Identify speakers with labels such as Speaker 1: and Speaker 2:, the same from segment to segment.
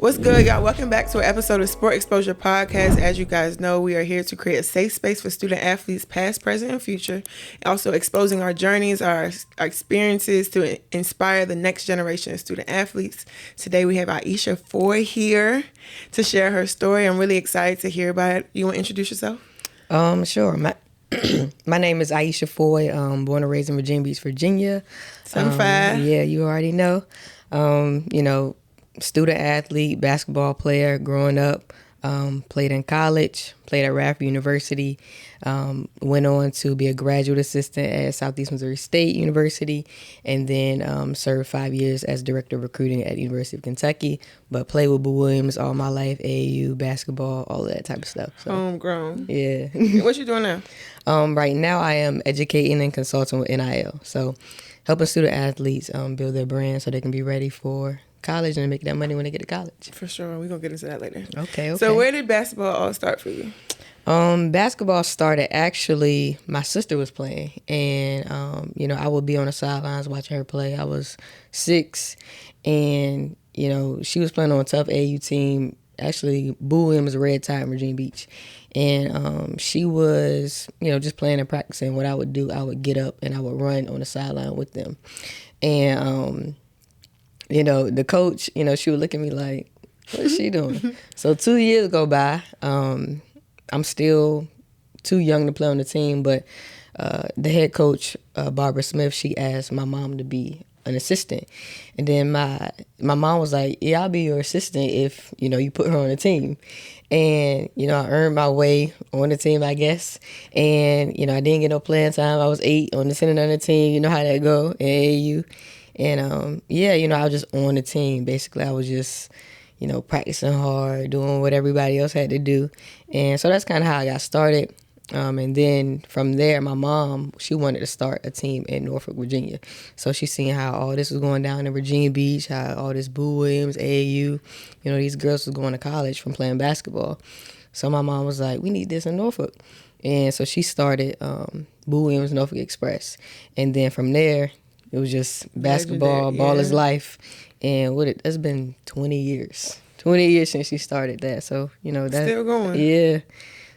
Speaker 1: What's good, y'all? Welcome back to an episode of Sport Exposure Podcast. As you guys know, we are here to create a safe space for student athletes, past, present, and future. Also exposing our journeys, our experiences to inspire the next generation of student athletes. Today we have Aisha Foy here to share her story. I'm really excited to hear about it. You want to introduce yourself?
Speaker 2: Sure. My name is Aisha Foy. Born and raised in Virginia Beach, Virginia.
Speaker 1: 75.
Speaker 2: Yeah, you already know. Student athlete, basketball player growing up, played in college, played at Radford University, went on to be a graduate assistant at Southeast Missouri State University, and then served 5 years as director of recruiting at the University of Kentucky, but played with Boo Williams all my life, AAU, basketball, all of that type of stuff. So,
Speaker 1: Homegrown.
Speaker 2: Yeah.
Speaker 1: What you doing now?
Speaker 2: Right now I am educating and consulting with NIL, so helping student athletes build their brand so they can be ready for college and make that money when they get to college.
Speaker 1: For sure. We're going to get into that later.
Speaker 2: Okay.
Speaker 1: So where did basketball all start for you?
Speaker 2: Basketball started, actually, my sister was playing, and, I would be on the sidelines watching her play. I was 6, and, she was playing on a tough AU team, actually, Boo Williams Red Tide in Virginia Beach. And she was, just playing and practicing. What I would do, I would get up and I would run on the sideline with them. And, the coach, she would look at me like, what is she doing? So 2 years go by. I'm still too young to play on the team, but the head coach, Barbara Smith, she asked my mom to be an assistant. And then my mom was like, yeah, I'll be your assistant if, you put her on the team. And, I earned my way on the team, I guess. And, I didn't get no playing time. I was 8 on the senior under team. You know how that go in AAU. And, I was just on the team. Basically, I was just, practicing hard, doing what everybody else had to do. And so that's kind of how I got started. And then from there, my mom, she wanted to start a team in Norfolk, Virginia. So she seen how all this was going down in Virginia Beach, how all this Boo Williams, AAU, these girls was going to college from playing basketball. So my mom was like, we need this in Norfolk. And so she started Boo Williams Norfolk Express. And then from there, it was just basketball, ball is life. And it's been 20 years. 20 years since she started that. So, that's
Speaker 1: still going.
Speaker 2: Yeah,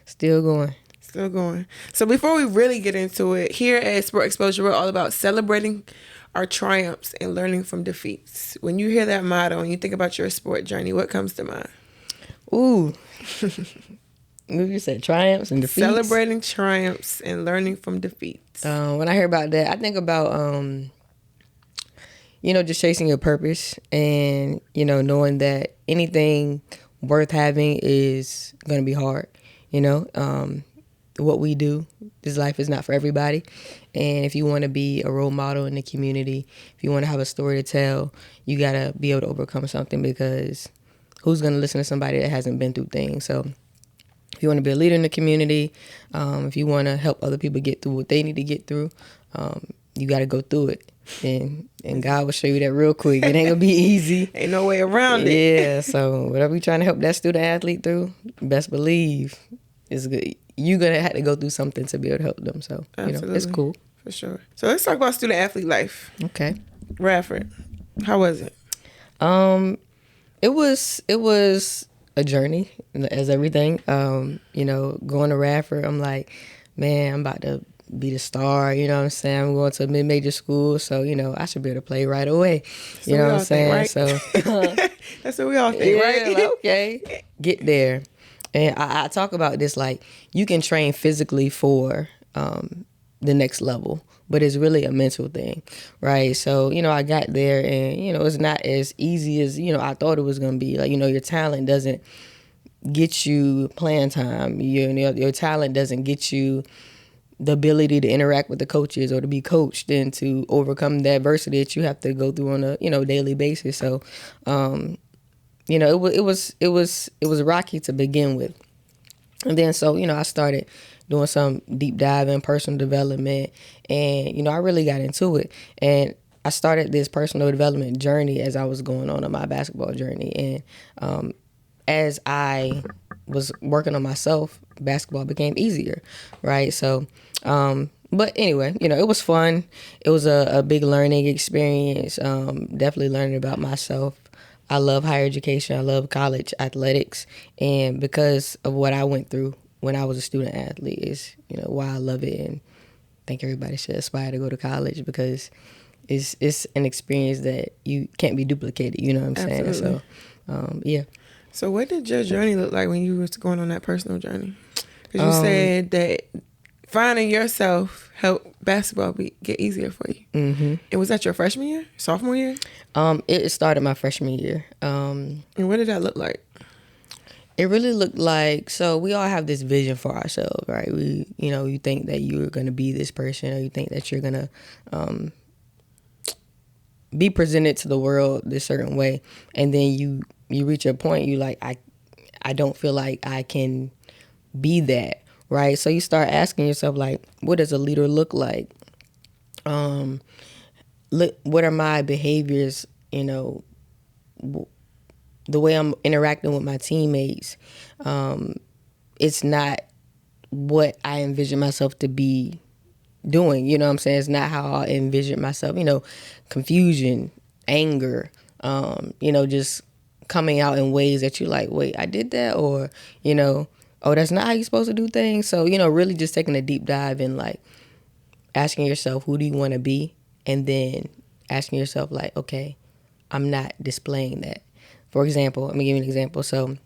Speaker 2: still going.
Speaker 1: Still going. So before we really get into it, here at Sport Exposure, we're all about celebrating our triumphs and learning from defeats. When you hear that motto and you think about your sport journey, what comes to mind?
Speaker 2: Ooh. You said triumphs and defeats?
Speaker 1: Celebrating triumphs and learning from defeats.
Speaker 2: When I hear about that, I think about, just chasing your purpose and, knowing that anything worth having is going to be hard, what we do. This life is not for everybody. And if you want to be a role model in the community, if you want to have a story to tell, you got to be able to overcome something, because who's going to listen to somebody that hasn't been through things? So if you want to be a leader in the community, if you want to help other people get through what they need to get through, you got to go through it. And God will show you that real quick. It ain't going to be easy.
Speaker 1: Ain't no way around it.
Speaker 2: Yeah, so whatever you're trying to help that student athlete through, best believe it's good. You're going to have to go through something to be able to help them. So, it's cool.
Speaker 1: For sure. So let's talk about student athlete life.
Speaker 2: Okay.
Speaker 1: Radford, how was it?
Speaker 2: It was a journey, as everything. Going to Radford, I'm like, man, I'm about to be the star, you know what I'm saying? I'm going to a mid-major school, so, I should be able to play right away. You know what I'm saying?
Speaker 1: Right?
Speaker 2: So
Speaker 1: that's what we all think, right?
Speaker 2: Like, okay, get there. And I talk about this, like, you can train physically for the next level, but it's really a mental thing, right? So, I got there and, it's not as easy as, I thought it was going to be. Like, your talent doesn't get you playing time. Your talent doesn't get you the ability to interact with the coaches or to be coached and to overcome the adversity that you have to go through on a, daily basis. So, it was rocky to begin with. And then, so, I started doing some deep dive in personal development, and, I really got into it. And I started this personal development journey as I was going on in my basketball journey. And as I was working on myself, basketball became easier, right? So, but anyway, it was fun. It was a big learning experience, definitely learning about myself. I love higher education. I love college athletics. And because of what I went through when I was a student athlete is, why I love it. And I think everybody should aspire to go to college because it's an experience that you can't be duplicated. You know what I'm
Speaker 1: Absolutely.
Speaker 2: saying? So, yeah.
Speaker 1: So what did your journey look like when you was going on that personal journey? Because you said that finding yourself helped basketball get easier for you.
Speaker 2: Mm-hmm.
Speaker 1: And was that your freshman year, sophomore year?
Speaker 2: It started my freshman year.
Speaker 1: And what did that look like?
Speaker 2: It really looked like, so we all have this vision for ourselves, right? You think that you're going to be this person, or you think that you're going to be presented to the world this certain way. And then you reach a point, you like, I don't feel like I can be that, right? So you start asking yourself, like, what does a leader look like? What are my behaviors, the way I'm interacting with my teammates? It's not what I envision myself to be doing, you know what I'm saying? It's not how I envision myself, confusion, anger, just coming out in ways that you're like, wait, I did that? Or, oh, that's not how you're supposed to do things. So, really just taking a deep dive and like asking yourself, who do you want to be? And then asking yourself like, okay, I'm not displaying that. For example, let me give you an example. So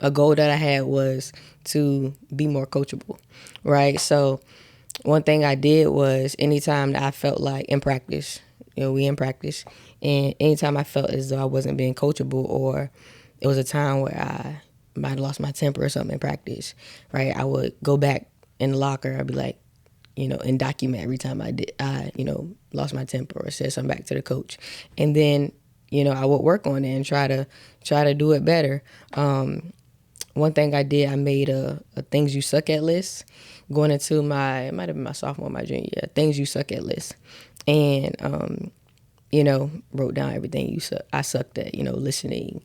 Speaker 2: a goal that I had was to be more coachable, right? So one thing I did was anytime that I felt like in practice, we in practice, and anytime I felt as though I wasn't being coachable, or it was a time where I might have lost my temper or something in practice, right? I would go back in the locker. I'd be like, and document every time I lost my temper or said something back to the coach. And then, I would work on it and try to do it better. One thing I did, I made a things you suck at list going into it might have been my sophomore, my junior year, things you suck at list. And, wrote down everything I sucked at, listening,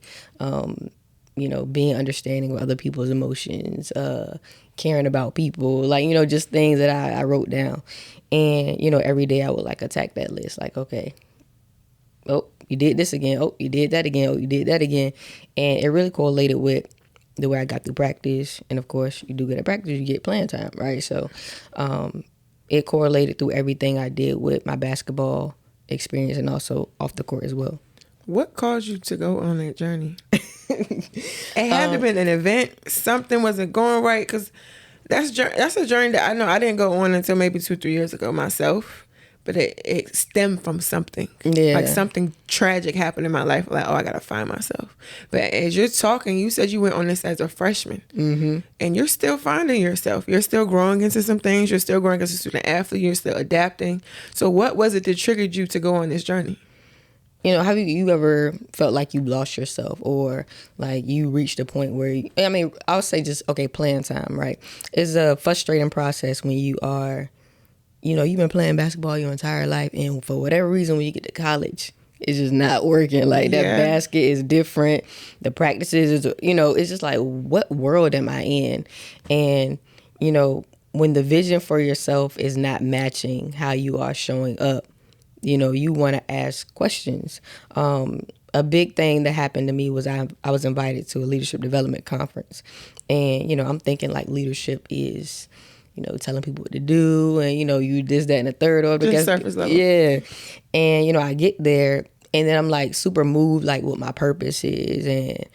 Speaker 2: being understanding with other people's emotions, caring about people, like, just things that I wrote down. And, every day I would like attack that list. Like, okay, oh, you did this again. Oh, you did that again. Oh, you did that again. And it really correlated with the way I got through practice. And of course, you do good at practice, you get playing time, right? So it correlated through everything I did with my basketball experience and also off the court as well.
Speaker 1: What caused you to go on that journey? It had to have been an event. Something wasn't going right, because that's a journey that I know I didn't go on until maybe 2-3 years ago myself. But it stemmed from something. Yeah. Like something tragic happened in my life. Like, oh, I got to find myself. But as you're talking, you said you went on this as a freshman. Mm-hmm. And you're still finding yourself. You're still growing into some things. You're still growing as a student athlete. You're still adapting. So what was it that triggered you to go on this journey?
Speaker 2: Have you ever felt like you lost yourself, or like you reached a point where, I would say just, okay, playing time, right? It's a frustrating process when you are, you've been playing basketball your entire life, and for whatever reason, when you get to college, it's just not working. Like, that basket is different. The practices is, it's just like, what world am I in? And, when the vision for yourself is not matching how you are showing up, you want to ask questions. A big thing that happened to me was I was invited to a leadership development conference. And, I'm thinking like leadership is, telling people what to do, and, you this, that, and the third. Or
Speaker 1: just surface level.
Speaker 2: Yeah. And, I get there, and then I'm like super moved, like what my purpose is, and,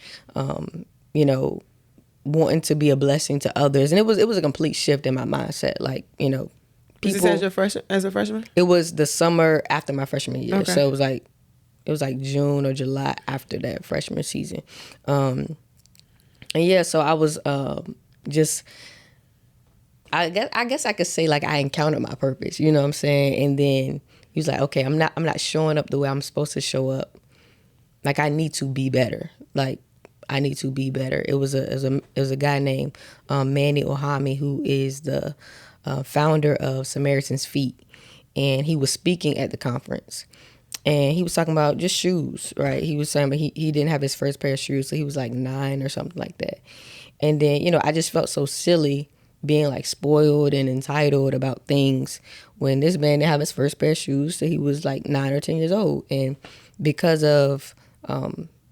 Speaker 2: wanting to be a blessing to others. And it was a complete shift in my mindset. Like, people.
Speaker 1: Was this as a freshman?
Speaker 2: It was the summer after my freshman year. Okay. So it was like June or July after that freshman season. And yeah, so I was just, I guess I could say like I encountered my purpose, you know what I'm saying? And then he was like, okay, I'm not showing up the way I'm supposed to show up. Like, I need to be better. Like, I need to be better. It was a guy named Manny Ohami, who is the founder of Samaritan's Feet, and he was speaking at the conference, and he was talking about just shoes, right? He was saying he didn't have his first pair of shoes, so he was like 9 or something like that. And then, I just felt so silly being like spoiled and entitled about things when this man didn't have his first pair of shoes, so he was like 9 or 10 years old. And because of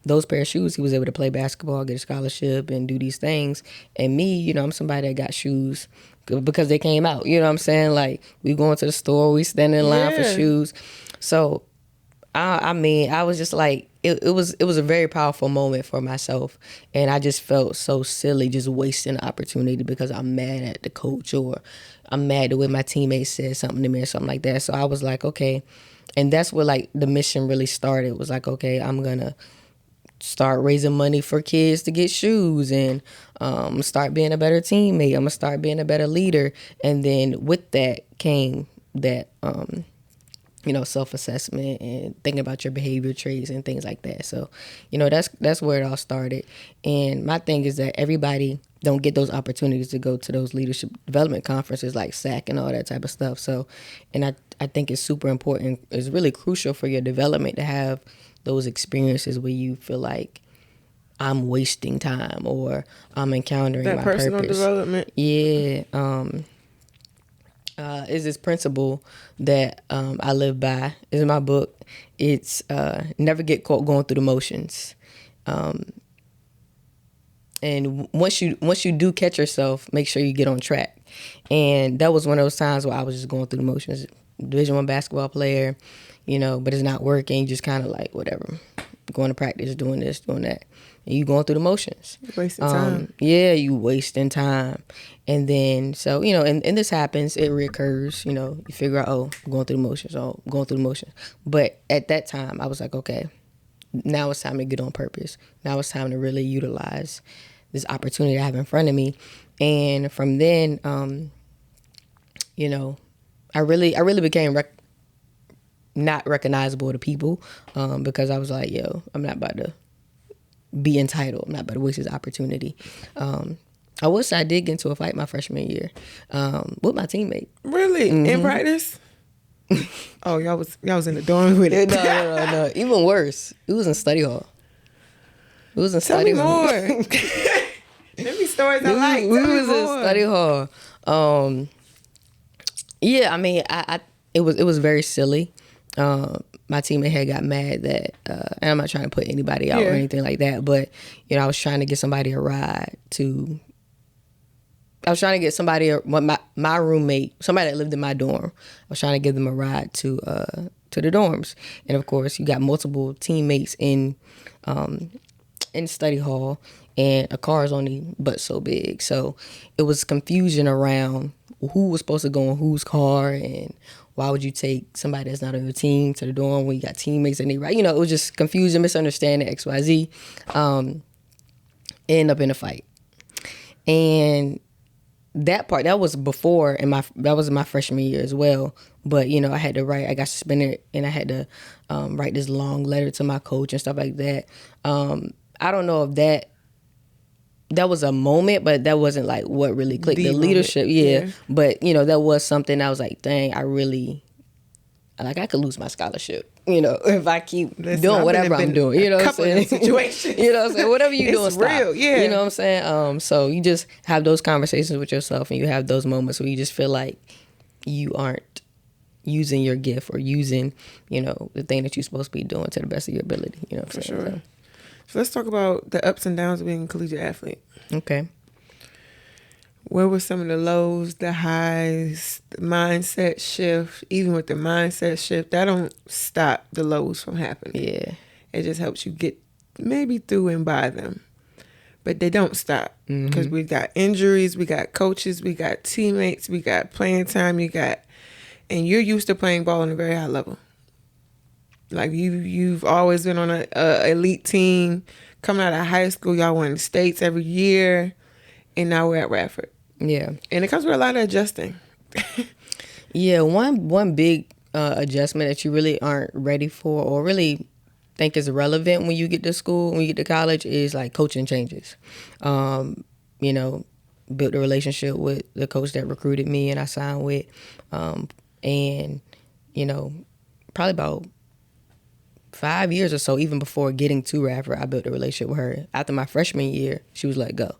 Speaker 2: those pair of shoes, he was able to play basketball, get a scholarship, and do these things. And me, you know, I'm somebody that got shoes because they came out. You know what I'm saying? Like, we going to the store, we standing in line for shoes. So, I mean, I was just like, it was a very powerful moment for myself. And I just felt so silly just wasting the opportunity because I'm mad at the coach, or I'm mad the way my teammates said something to me or something like that. So I was like, okay. And that's where, like, the mission really started. It was like, okay, I'm going to start raising money for kids to get shoes, and start being a better teammate. I'm gonna start being a better leader. And then with that came that you know, self-assessment and thinking about your behavior traits and things like that. So, you know, that's where it all started. And my thing is that everybody don't get those opportunities to go to those leadership development conferences like SAC and all that type of stuff. So, and I think it's super important. It's really crucial for your development to have those experiences where you feel like I'm wasting time or I'm encountering
Speaker 1: that
Speaker 2: my
Speaker 1: personal
Speaker 2: purpose.
Speaker 1: development.
Speaker 2: Yeah. Is this principle that I live by. It's in my book. It's never get caught going through the motions. And once you do catch yourself, make sure you get on track. And that was one of those times where I was just going through the motions. Division I basketball player, you know, but it's not working. You just kind of like, whatever, going to practice, doing this, doing that. And you going through the motions.
Speaker 1: Wasting time.
Speaker 2: Yeah, you wasting time. And then, so, you know, and this happens, it reoccurs, you know, you figure out, oh, I'm going through the motions, But at that time, I was like, okay, now it's time to get on purpose. Now it's time to really utilize this opportunity I have in front of me. And from then, you know, I really became not recognizable to people because I was like, yo, I'm not about to be entitled. I'm not about to waste this opportunity. I will say I did get into a fight my freshman year with my teammate.
Speaker 1: Really? In practice? Oh, y'all was in the dorm with it.
Speaker 2: No. Even worse. It was in study hall.
Speaker 1: Tell me more. Let me stories I like.
Speaker 2: We was in study hall. Yeah, I mean, it was very silly. My teammate had got mad that, and I'm not trying to put anybody out or anything like that, but, you know, I was trying to get somebody a ride to, I was trying to get somebody, my roommate, somebody that lived in my dorm, I was trying to give them a ride to the dorms. And of course, you got multiple teammates in study hall, and a car is only but so big. So it was confusion around who was supposed to go in whose car, and why would you take somebody that's not on your team to the dorm when you got teammates that need right? You know, it was just confusion, misunderstanding, XYZ. End up in a fight. And that was before, that was my freshman year as well. But, you know, I got suspended, and I had to write this long letter to my coach and stuff like that. I don't know if that was a moment, but that wasn't like what really clicked. The leadership, yeah. But, you know, that was something I was like, dang, I could lose my scholarship, you know, if I keep doing whatever I'm doing. You know what I'm saying?
Speaker 1: Situations.
Speaker 2: You know what I'm saying? Whatever you're doing, stop.
Speaker 1: Real, yeah.
Speaker 2: You know what I'm saying? So you just have those conversations with yourself, and you have those moments where you just feel like you aren't using your gift or using, you know, the thing that you're supposed to be doing to the best of your ability. You know what I'm saying?
Speaker 1: Sure. So let's talk about the ups and downs of being a collegiate athlete.
Speaker 2: Okay.
Speaker 1: What were some of the lows, the highs, the mindset shift? Even with the mindset shift, that don't stop the lows from happening.
Speaker 2: Yeah.
Speaker 1: It just helps you get maybe through and by them. But they don't stop because we got injuries, we got coaches, we got teammates, we got playing time, and you're used to playing ball on a very high level. Like you've always been on a elite team. Coming out of high school, y'all won the states every year, and now we're at Radford. Yeah, and it comes with a lot of adjusting.
Speaker 2: Yeah, one big adjustment that you really aren't ready for, or really think is relevant when you get to school, when you get to college, is like coaching changes. You know, built a relationship with the coach that recruited me and I signed with, and you know, probably about 5 years or so, even before getting to Radford, I built a relationship with her. After my freshman year, she was let go.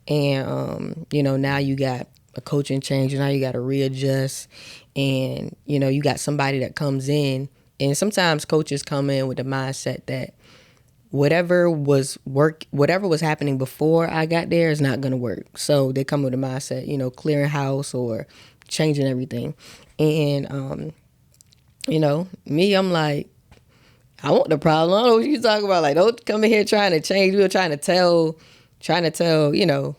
Speaker 2: And, you know, now you got a coaching change, and now you got to readjust. And, you know, you got somebody that comes in, and sometimes coaches come in with the mindset that whatever was happening before I got there is not going to work. So they come with a mindset, you know, clearing house or changing everything. And, you know, me, I'm like, I want the problem. I don't know what you talking about. Like, don't come in here trying to change. We were trying to tell, you know,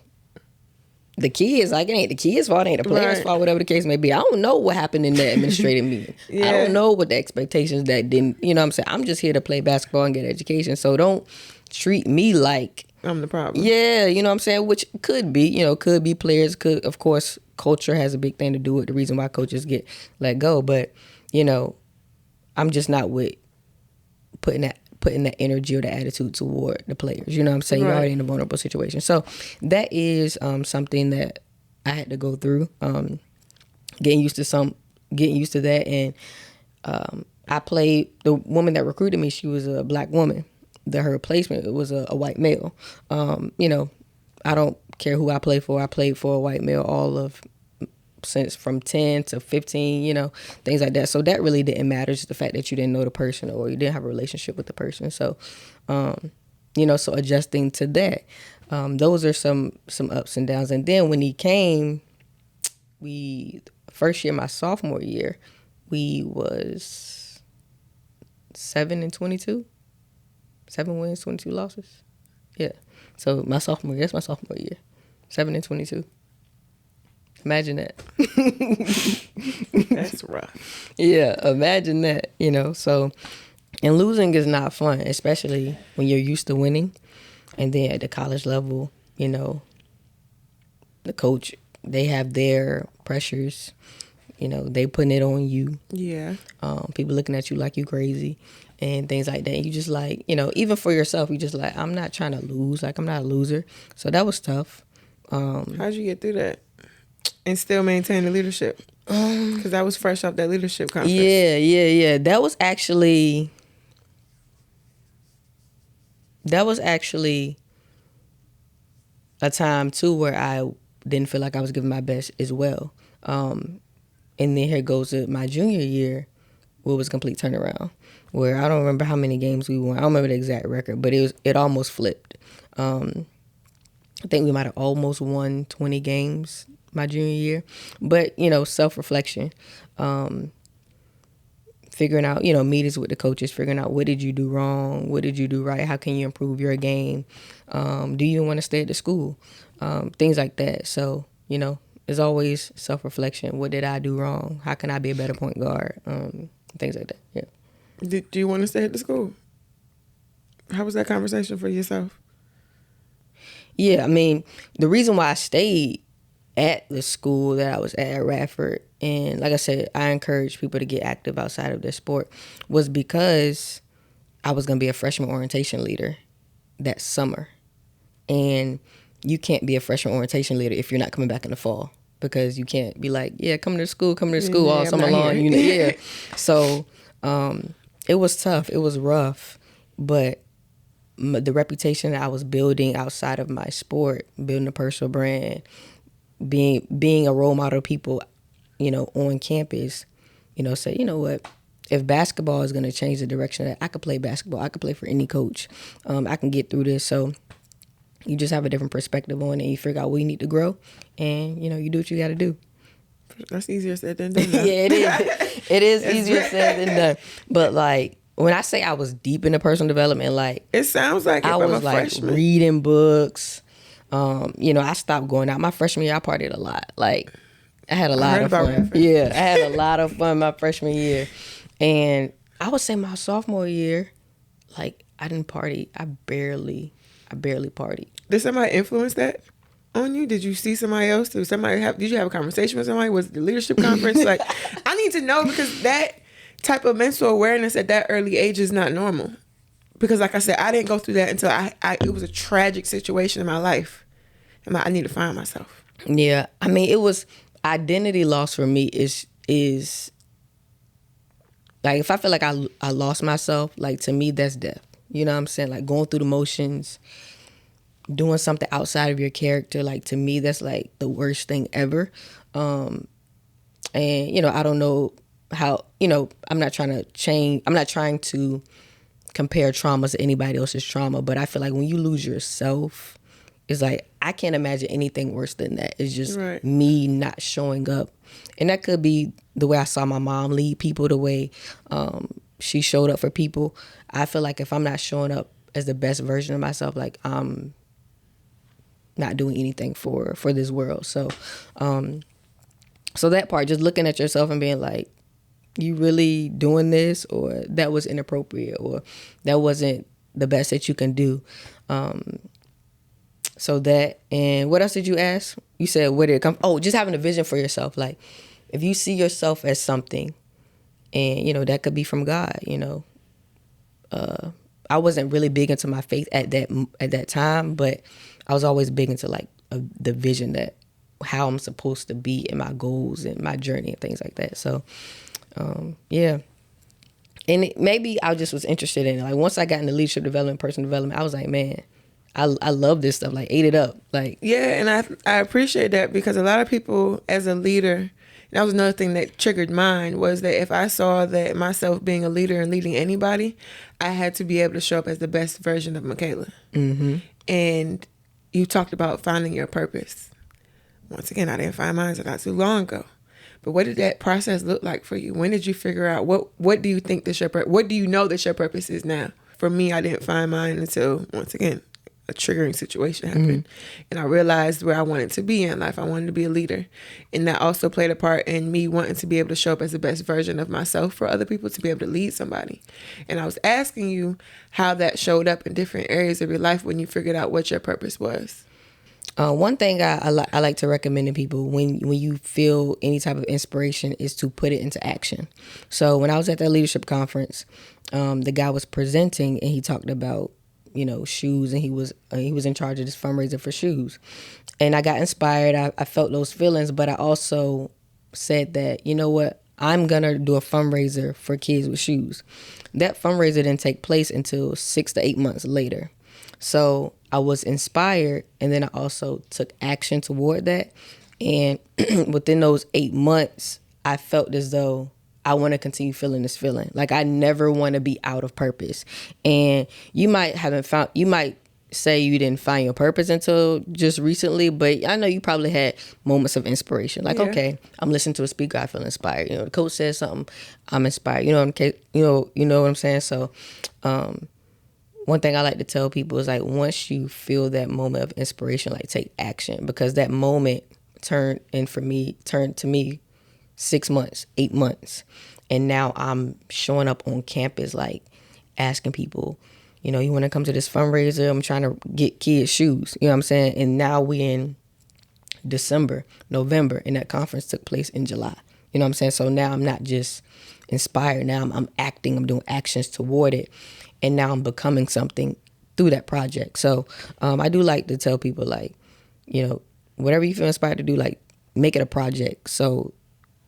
Speaker 2: the kids, like, it ain't the kids' fault, it ain't the players' fault, whatever the case may be. I don't know what happened in that administrative meeting. I don't know what the expectations that didn't, you know what I'm saying? I'm just here to play basketball and get education. So don't treat me like
Speaker 1: I'm the problem.
Speaker 2: Yeah, you know what I'm saying? Which could be, you know, could be players, could, of course, culture has a big thing to do with the reason why coaches get let go. But, you know, I'm just not with putting that energy or the attitude toward the players. You know what I'm saying? You're already in a vulnerable situation. So that is something that I had to go through. Getting used to that. And I played, the woman that recruited me, she was a black woman. Her replacement was a white male. You know, I don't care who I play for. I played for a white male since from 10 to 15, you know, things like that. So that really didn't matter, just the fact that you didn't know the person or you didn't have a relationship with the person. So, you know, so adjusting to that, those are some ups and downs. And then when he came, first year, my sophomore year, we was 7-22, 7 wins, 22 losses. Yeah. So that's my sophomore year, 7-22. Imagine that.
Speaker 1: That's rough.
Speaker 2: Yeah, imagine that, you know. So, and losing is not fun, especially when you're used to winning. And then at the college level, you know, the coach, they have their pressures. You know, they putting it on you.
Speaker 1: Yeah.
Speaker 2: People looking at you like you crazy and things like that. You just like, you know, even for yourself, you just like, I'm not trying to lose. Like, I'm not a loser. So that was tough.
Speaker 1: How'd you get through that? And still maintain the leadership? Because I was fresh off that leadership conference.
Speaker 2: Yeah. That was actually a time, too, where I didn't feel like I was giving my best as well. And then here goes my junior year, where it was a complete turnaround, where I don't remember how many games we won. I don't remember the exact record, but it almost flipped. I think we might have almost won 20 games my junior year. But, you know, self-reflection, figuring out, you know, meetings with the coaches, figuring out what did you do wrong, what did you do right, how can you improve your game, do you want to stay at the school, things like that. So, you know, it's always self-reflection. What did I do wrong? How can I be a better point guard? Things like that, yeah.
Speaker 1: Do you want to stay at the school? How was that conversation for yourself?
Speaker 2: Yeah, I mean, the reason why I stayed at the school that I was at Radford, and like I said, I encourage people to get active outside of their sport, was because I was going to be a freshman orientation leader that summer. And you can't be a freshman orientation leader if you're not coming back in the fall, because you can't be like, yeah, come to school all summer long. You know, yeah. So it was tough. It was rough. But the reputation that I was building outside of my sport, building a personal brand, being a role model to people, you know, on campus, you know, say, you know what, if basketball is going to change the direction that I could play basketball, I could play for any coach. I can get through this. So you just have a different perspective on it. You figure out where you need to grow, and, you know, you do what you got to do.
Speaker 1: That's easier said than done.
Speaker 2: Yeah, it is. It is easier said than done. But, like, when I say I was deep into personal development, like,
Speaker 1: it sounds like
Speaker 2: I was like
Speaker 1: freshman.
Speaker 2: Reading books. You know, I stopped going out. My freshman year, I partied a lot. Like, I had a lot of fun. Yeah, I had a lot of fun my freshman year. And I would say my sophomore year, like, I didn't party. I barely partied.
Speaker 1: Did somebody influence that on you? Did you see somebody else? Did you have a conversation with somebody? Was it the leadership conference? Like, I need to know, because that type of mental awareness at that early age is not normal. Because, like I said, I didn't go through that until it was a tragic situation in my life. And I need to find myself.
Speaker 2: Yeah. I mean, it was identity loss for me is like, if I feel like I lost myself, like, to me, that's death. You know what I'm saying? Like, going through the motions, doing something outside of your character, like, to me, that's like the worst thing ever. And, you know, I don't know how, you know, I'm not trying to compare traumas to anybody else's trauma, but I feel like when you lose yourself, it's like I can't imagine anything worse than that. It's just
Speaker 1: Right.
Speaker 2: me not showing up. And that could be the way I saw my mom lead people, the way she showed up for people. I feel like if I'm not showing up as the best version of myself, like I'm not doing anything for this world. So so that part, just looking at yourself and being like, you really doing this, or that was inappropriate, or that wasn't the best that you can do. So that, and what else did you ask? You said, where did it come? Oh, just having a vision for yourself. Like, if you see yourself as something, and, you know, that could be from God, you know. I wasn't really big into my faith at that time, but I was always big into, like, the vision that, how I'm supposed to be and my goals and my journey and things like that. So, yeah. And maybe I just was interested in it. Like, once I got into leadership development, personal development, I was like, man, I love this stuff. Like, ate it up. Like,
Speaker 1: Yeah, and I appreciate that, because a lot of people, as a leader, that was another thing that triggered mine, was that if I saw that myself being a leader and leading anybody, I had to be able to show up as the best version of Michaela.
Speaker 2: mm-hmm.
Speaker 1: And you talked about finding your purpose. Once again, I didn't find mine until not too long ago. But what did that process look like for you? When did you figure out what do you think that your what do you know that your purpose is now? For me, I didn't find mine until, once again, a triggering situation happened. And I realized where I wanted to be in life. I wanted to be a leader. And that also played a part in me wanting to be able to show up as the best version of myself for other people, to be able to lead somebody. And I was asking you how that showed up in different areas of your life when you figured out what your purpose was.
Speaker 2: One thing I like to recommend to people when you feel any type of inspiration is to put it into action. So when I was at that leadership conference, the guy was presenting and he talked about, you know, shoes, and he was in charge of this fundraiser for shoes. And I got inspired. I felt those feelings, but I also said that, you know what, I'm going to do a fundraiser for kids with shoes. That fundraiser didn't take place until 6 to 8 months later. So I was inspired, and then I also took action toward that. And within those 8 months, I felt as though I want to continue feeling this feeling. Like, I never want to be out of purpose. And you might say you didn't find your purpose until just recently, but I know you probably had moments of inspiration. Like, okay, I'm listening to a speaker, I feel inspired. You know, the coach says something, I'm inspired. You know what I'm saying? So, one thing I like to tell people is, like, once you feel that moment of inspiration, like, take action, because that moment turned to me 6 months, 8 months. And now I'm showing up on campus, like, asking people, you know, you want to come to this fundraiser? I'm trying to get kids shoes. You know what I'm saying? And now we in December, November, and that conference took place in July. You know what I'm saying? So now I'm not just inspired. Now I'm acting. I'm doing actions toward it. And now I'm becoming something through that project. So I do like to tell people, like, you know, whatever you feel inspired to do, like, make it a project. So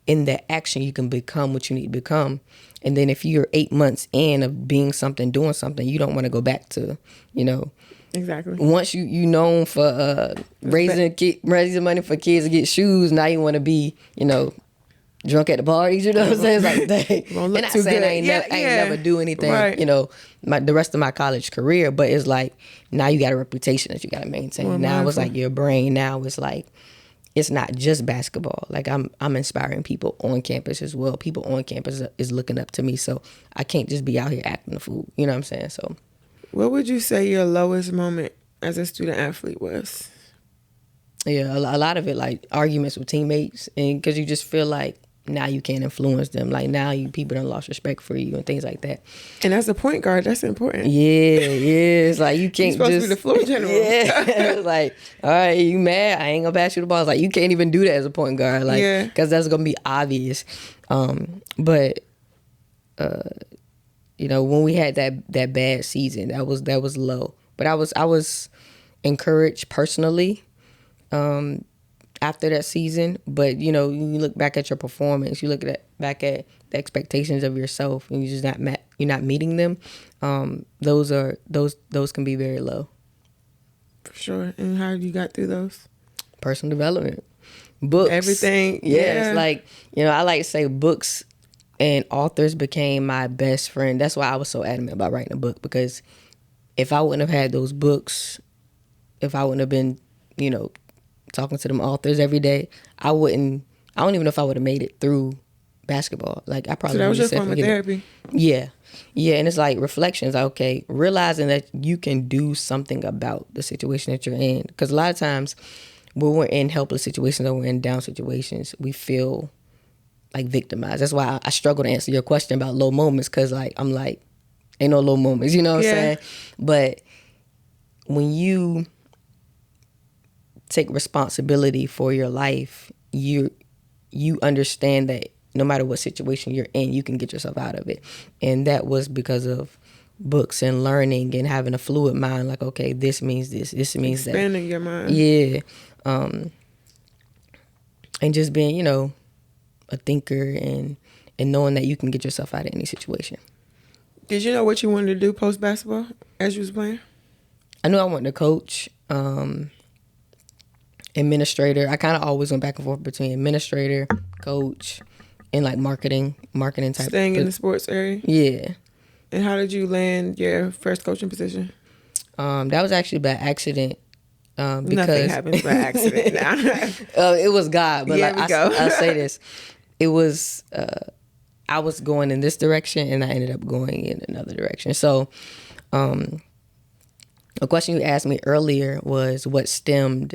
Speaker 2: in that action, you can become what you need to become. And then if you're 8 months in of being something, doing something, you don't want to go back to, you know.
Speaker 1: Exactly.
Speaker 2: Once you known for raising money for kids to get shoes, now you want to be, you know, drunk at the parties, you know what I'm saying? It's like, dang.
Speaker 1: Won't look
Speaker 2: And not
Speaker 1: too
Speaker 2: saying
Speaker 1: good.
Speaker 2: I ain't never do anything,
Speaker 1: Right.
Speaker 2: you know, the rest of my college career, but it's like, now you got a reputation that you got to maintain.
Speaker 1: More
Speaker 2: now it's
Speaker 1: mindful.
Speaker 2: like your brain. Now it's like, it's not just basketball. Like, I'm inspiring people on campus as well. People on campus is looking up to me, so I can't just be out here acting a fool. You know what I'm saying? So,
Speaker 1: What would you say your lowest moment as a student athlete was?
Speaker 2: yeah, a lot of it, like, arguments with teammates, and because you just feel like now you can't influence them. Like, now people done lost respect for you and things like that.
Speaker 1: And as a point guard, that's important.
Speaker 2: Yeah. It's like, you can't
Speaker 1: You're supposed
Speaker 2: just
Speaker 1: to be the floor general.
Speaker 2: Yeah. It's like, all right, you mad? I ain't gonna pass you the ball. It's like, you can't even do that as a point guard. Like,
Speaker 1: Yeah.
Speaker 2: because that's gonna be obvious. But you know, when we had that bad season, that was low. But I was encouraged personally after that season. But, you know, you look back at your performance, you look back at the expectations of yourself, and you're not meeting them. Those can be very low.
Speaker 1: For sure. And how you got through those?
Speaker 2: Personal development, books,
Speaker 1: Everything.
Speaker 2: Yeah,
Speaker 1: Yeah.
Speaker 2: it's like, you know, I like to say books And authors became my best friend. That's why I was so adamant about writing a book, because if I wouldn't have had those books, if I wouldn't have been, talking to them authors every day, I don't even know if I would have made it through basketball. Like, I probably
Speaker 1: So that was your
Speaker 2: said,
Speaker 1: form of therapy?
Speaker 2: Yeah. And it's like reflections. Okay, realizing that you can do something about the situation that you're in. Because a lot of times when we're in helpless situations or we're in down situations, we feel like victimized. That's why I struggle to answer your question about low moments, because I'm like, ain't no low moments, you know what I'm saying? But when you take responsibility for your life, you understand that no matter what situation you're in, you can get yourself out of it. And that was because of books and learning and having a fluid mind. Like, okay, this means this means that.
Speaker 1: Expanding your mind.
Speaker 2: Yeah. And just being, a thinker and knowing that you can get yourself out of any situation.
Speaker 1: Did you know what you wanted to do post basketball as you was playing?
Speaker 2: I knew I wanted to coach, administrator. I kind of always went back and forth between administrator, coach, and like marketing type.
Speaker 1: Staying in the sports area?
Speaker 2: Yeah.
Speaker 1: And how did you land your first coaching position?
Speaker 2: That was actually by accident. Because
Speaker 1: nothing happens by accident now.
Speaker 2: It was God, but I'll say this. It was, I was going in this direction and I ended up going in another direction. So, a question you asked me earlier was what stemmed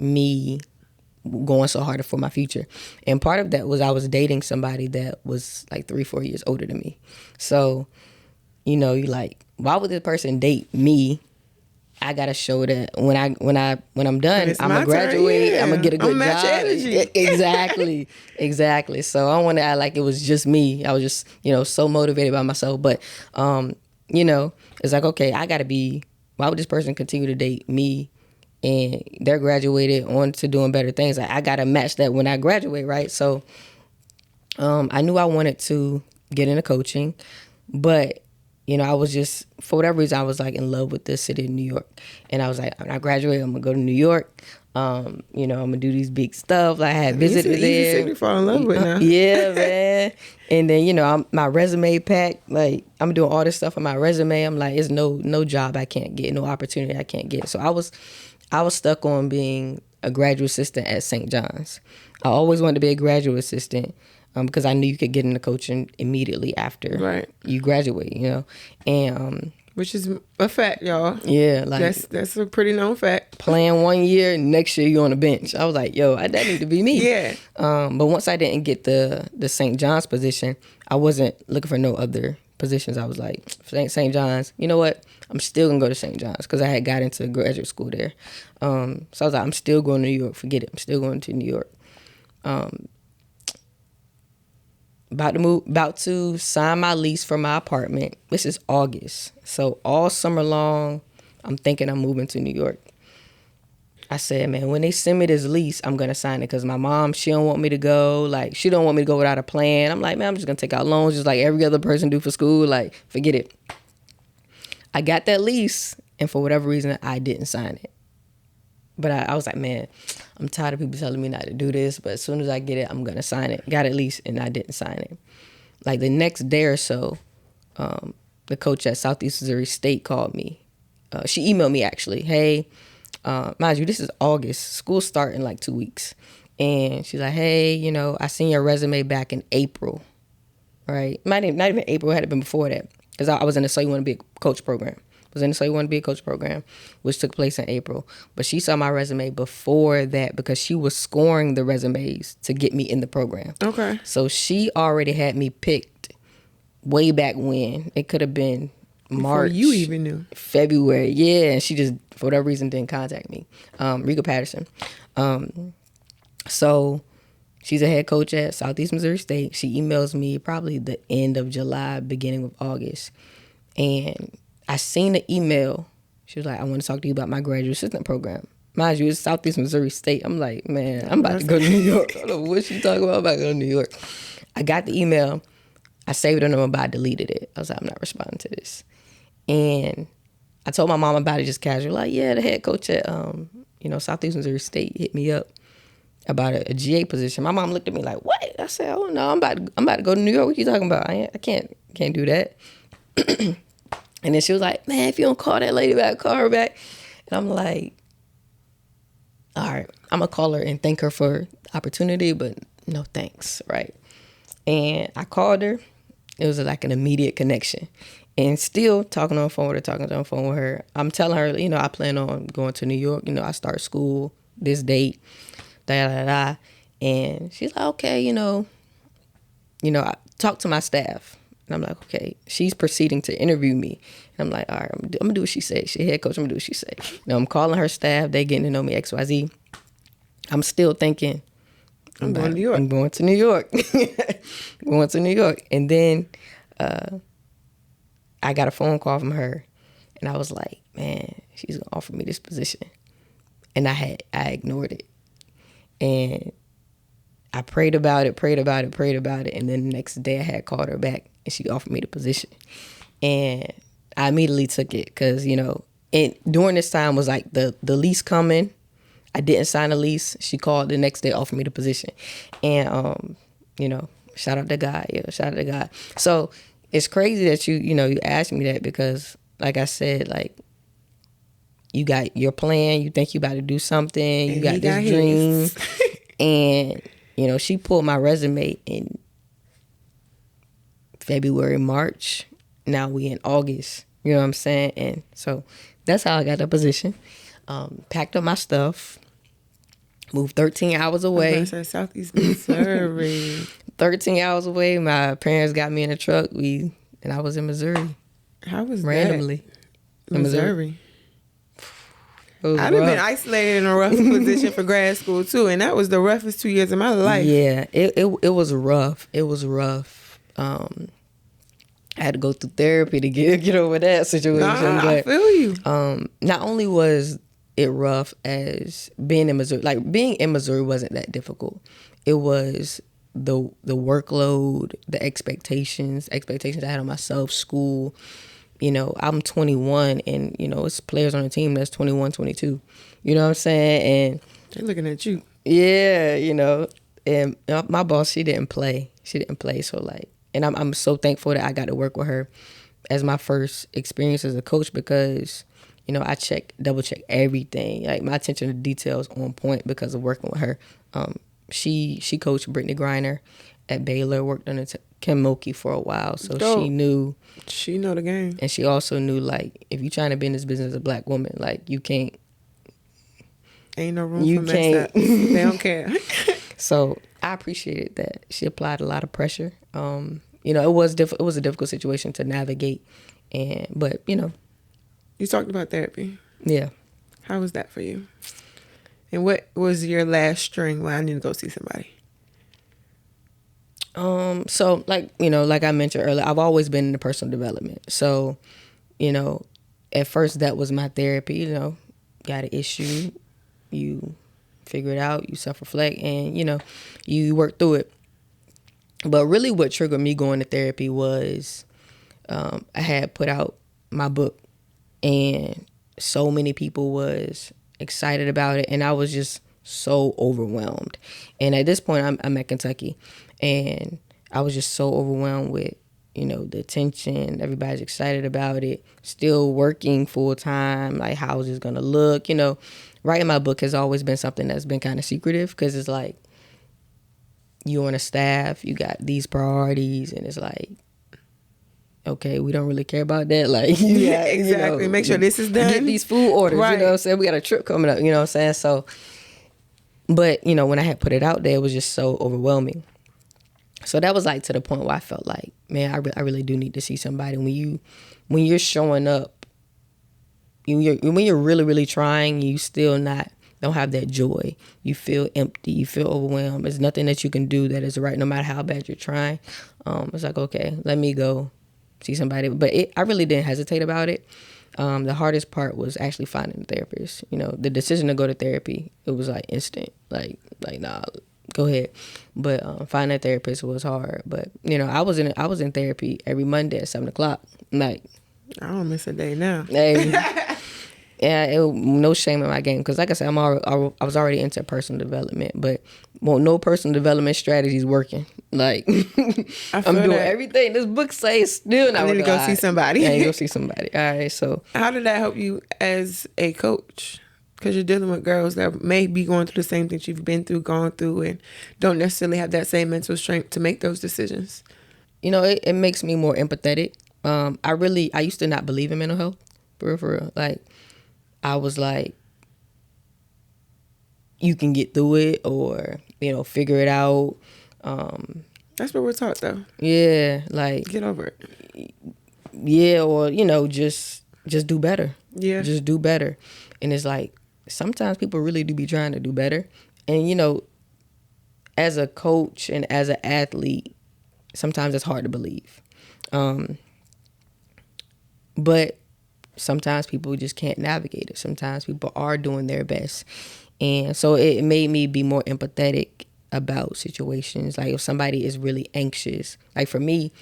Speaker 2: me going so hard for my future. And part of that was I was dating somebody that was like 3-4 years older than me. So, you're like, why would this person date me? I gotta show that when I'm done, I'm gonna graduate. Yeah. I'm gonna get a good job. Exactly. So I don't want to act like it was just me. I was just so motivated by myself. But it's like, okay, I gotta be. Why would this person continue to date me? And they're graduated on to doing better things. Like, I gotta match that when I graduate, right? So I knew I wanted to get into coaching, but I was just, for whatever reason, I was like in love with the city of New York. And I was like, when I graduate, I'm going to go to New York. I'm going to do these big stuff. Like, I had visited there.
Speaker 1: Easy city to fall in love with now.
Speaker 2: Yeah, man. And then, my resume packed. Like, I'm doing all this stuff on my resume. I'm like, it's no job I can't get, no opportunity I can't get. So I was stuck on being a graduate assistant at St. John's. I always wanted to be a graduate assistant. Because I knew you could get into coaching immediately after you graduate, and
Speaker 1: which is a fact, y'all.
Speaker 2: Yeah, like
Speaker 1: that's a pretty known fact.
Speaker 2: Playing 1 year, next year you're on the bench. I was like, yo, that need to be me.
Speaker 1: Yeah.
Speaker 2: But once I didn't get the St. John's position, I wasn't looking for no other positions. I was like, St. John's, you know what? I'm still gonna go to St. John's because I had got into graduate school there. So I was like, I'm still going to New York. Forget it. I'm still going to New York. About to sign my lease for my apartment. This is August. So all summer long, I'm thinking I'm moving to New York. I said, man, when they send me this lease, I'm going to sign it because my mom, she don't want me to go. Like, she don't want me to go without a plan. I'm like, man, I'm just going to take out loans just like every other person do for school. Like, forget it. I got that lease, and for whatever reason, I didn't sign it. But I was like, man, I'm tired of people telling me not to do this. But as soon as I get it, I'm going to sign it. Got it leased, and I didn't sign it. Like the next day or so, the coach at Southeast Missouri State called me. She emailed me, actually. Hey, mind you, this is August. School start in like 2 weeks. And she's like, hey, I seen your resume back in April. Right? Not even April. It had been before that. Because I was in the So You Want to Be a Coach program. Which took place in April. But she saw my resume before that because she was scoring the resumes to get me in the program.
Speaker 1: Okay.
Speaker 2: So she already had me picked way back when. It could have been March.
Speaker 1: Before you even knew.
Speaker 2: February. Yeah. And she just, for whatever reason, didn't contact me. Rika Patterson. So she's a head coach at Southeast Missouri State. She emails me probably the end of July, beginning of August. And I seen the email. She was like, I want to talk to you about my graduate assistant program. Mind you, it's Southeast Missouri State. I'm like, man, I'm about to go to New York. I don't know what she talking about. I'm about to go to New York. I got the email. I saved her number, but I deleted it. I was like, I'm not responding to this. And I told my mom about it just casual. Like, yeah, the head coach at Southeast Missouri State hit me up about a GA position. My mom looked at me like, what? I said, oh no, I'm about to go to New York. What you talking about? I can't do that. And then she was like, man, if you don't call that lady back, call her back. And I'm like, all right, I'm gonna call her and thank her for the opportunity, but no thanks, right? And I called her. It was like an immediate connection. And still talking on the phone with her. I'm telling her, I plan on going to New York. I start school this date, da. And she's like, okay, I talk to my staff. And I'm like, okay. She's proceeding to interview me. And I'm like, all right, I'm gonna do what she says. She head coach, I'm gonna do what she say. I'm calling her staff. They getting to know me, XYZ. I'm still thinking,
Speaker 1: I'm going to New York.
Speaker 2: I'm going to New York. Going to New York. And then I got a phone call from her. And I was like, man, she's gonna offer me this position. And I ignored it. And I prayed about it. And then the next day I had called her back and she offered me the position. And I immediately took it because, and during this time was like the lease coming. I didn't sign a lease. She called the next day, offered me the position. And, shout out to God. Yeah, shout out to God. So it's crazy that you asked me that because, like I said, like, you got your plan. You think you about to do something.
Speaker 1: And
Speaker 2: you got this dream. And, she pulled my resume in February, March. Now we in August. You know what I'm saying? And so that's how I got the position. Packed up my stuff. Moved 13 hours away.
Speaker 1: Southeast Missouri.
Speaker 2: 13 hours away. My parents got me in a truck. And I was in Missouri.
Speaker 1: How was
Speaker 2: randomly
Speaker 1: that? Missouri.
Speaker 2: I've
Speaker 1: been isolated in a rough position for grad school too, and that was the roughest 2 years of my life.
Speaker 2: Yeah, it was rough. It was rough. I had to go through therapy to get over that situation. But
Speaker 1: I feel you.
Speaker 2: Not only was it rough as being in Missouri, like being in Missouri wasn't that difficult. It was the workload, the expectations I had on myself, school. I'm 21 and, it's players on the team that's 21, 22. You know what I'm saying? And
Speaker 1: they're looking at you.
Speaker 2: Yeah, and my boss, she didn't play. So like, and I'm so thankful that I got to work with her as my first experience as a coach because, I double check everything. Like my attention to detail is on point because of working with her. She coached Brittany Griner at Baylor, worked under Kim Mulkey for a while. So
Speaker 1: Dope.
Speaker 2: She
Speaker 1: know the game.
Speaker 2: And she also knew, like, if you're trying to be in this business as a black woman, like, you can't.
Speaker 1: Ain't no room for mess up. They don't care.
Speaker 2: So I appreciated that. She applied a lot of pressure. It was a difficult situation to navigate. But.
Speaker 1: You talked about therapy.
Speaker 2: Yeah.
Speaker 1: How was that for you? And what was your last string when I need to go see somebody?
Speaker 2: So like I mentioned earlier, I've always been into personal development. So, at first that was my therapy, got an issue, you figure it out, you self-reflect and, you work through it. But really what triggered me going to therapy was, I had put out my book and so many people was excited about it and I was just so overwhelmed. And at this point I'm at Kentucky and I was just so overwhelmed with, the attention, everybody's excited about it, still working full time, like how is this gonna look, writing my book has always been something that's been kind of secretive because it's like you on a staff, you got these priorities and it's like, okay, we don't really care about that. Like,
Speaker 1: yeah, exactly. Make sure this is done.
Speaker 2: Get these food orders,
Speaker 1: right.
Speaker 2: You know what I'm saying? We got a trip coming up, you know what I'm saying? So, but, when I had put it out there, it was just so overwhelming. So that was like to the point where I felt like, man, I really do need to see somebody. When you're showing up, when you're really, really trying, you still don't have that joy. You feel empty. You feel overwhelmed. There's nothing that you can do that is right, no matter how bad you're trying. It's like, okay, let me go see somebody. But I really didn't hesitate about it. The hardest part was actually finding a therapist. The decision to go to therapy, it was like instant. Like nah, go ahead. But finding a therapist was hard. But I was in therapy every Monday at 7:00. Like,
Speaker 1: I don't miss a day now.
Speaker 2: Yeah, no shame in my game because, like I said, I was already into personal development, but no personal development strategies working. Like I'm doing everything this book says, still not.
Speaker 1: I need to go see somebody.
Speaker 2: Yeah, go see somebody. All right, so
Speaker 1: how did that help you as a coach? Because you're dealing with girls that may be going through the same things you've been through, gone through, and don't necessarily have that same mental strength to make those decisions.
Speaker 2: You know, it makes me more empathetic. I used to not believe in mental health, for real. Like, I was like, you can get through it or, you know, figure it out.
Speaker 1: That's what we're taught, though.
Speaker 2: Yeah, like,
Speaker 1: get over it.
Speaker 2: Yeah, or, you know, just do better.
Speaker 1: Yeah.
Speaker 2: Just do better. And it's like, sometimes people really do be trying to do better. And, you know, as a coach and as an athlete, sometimes it's hard to believe. But sometimes people just can't navigate it. Sometimes people are doing their best. And so it made me be more empathetic about situations. Like if somebody is really anxious, like for me,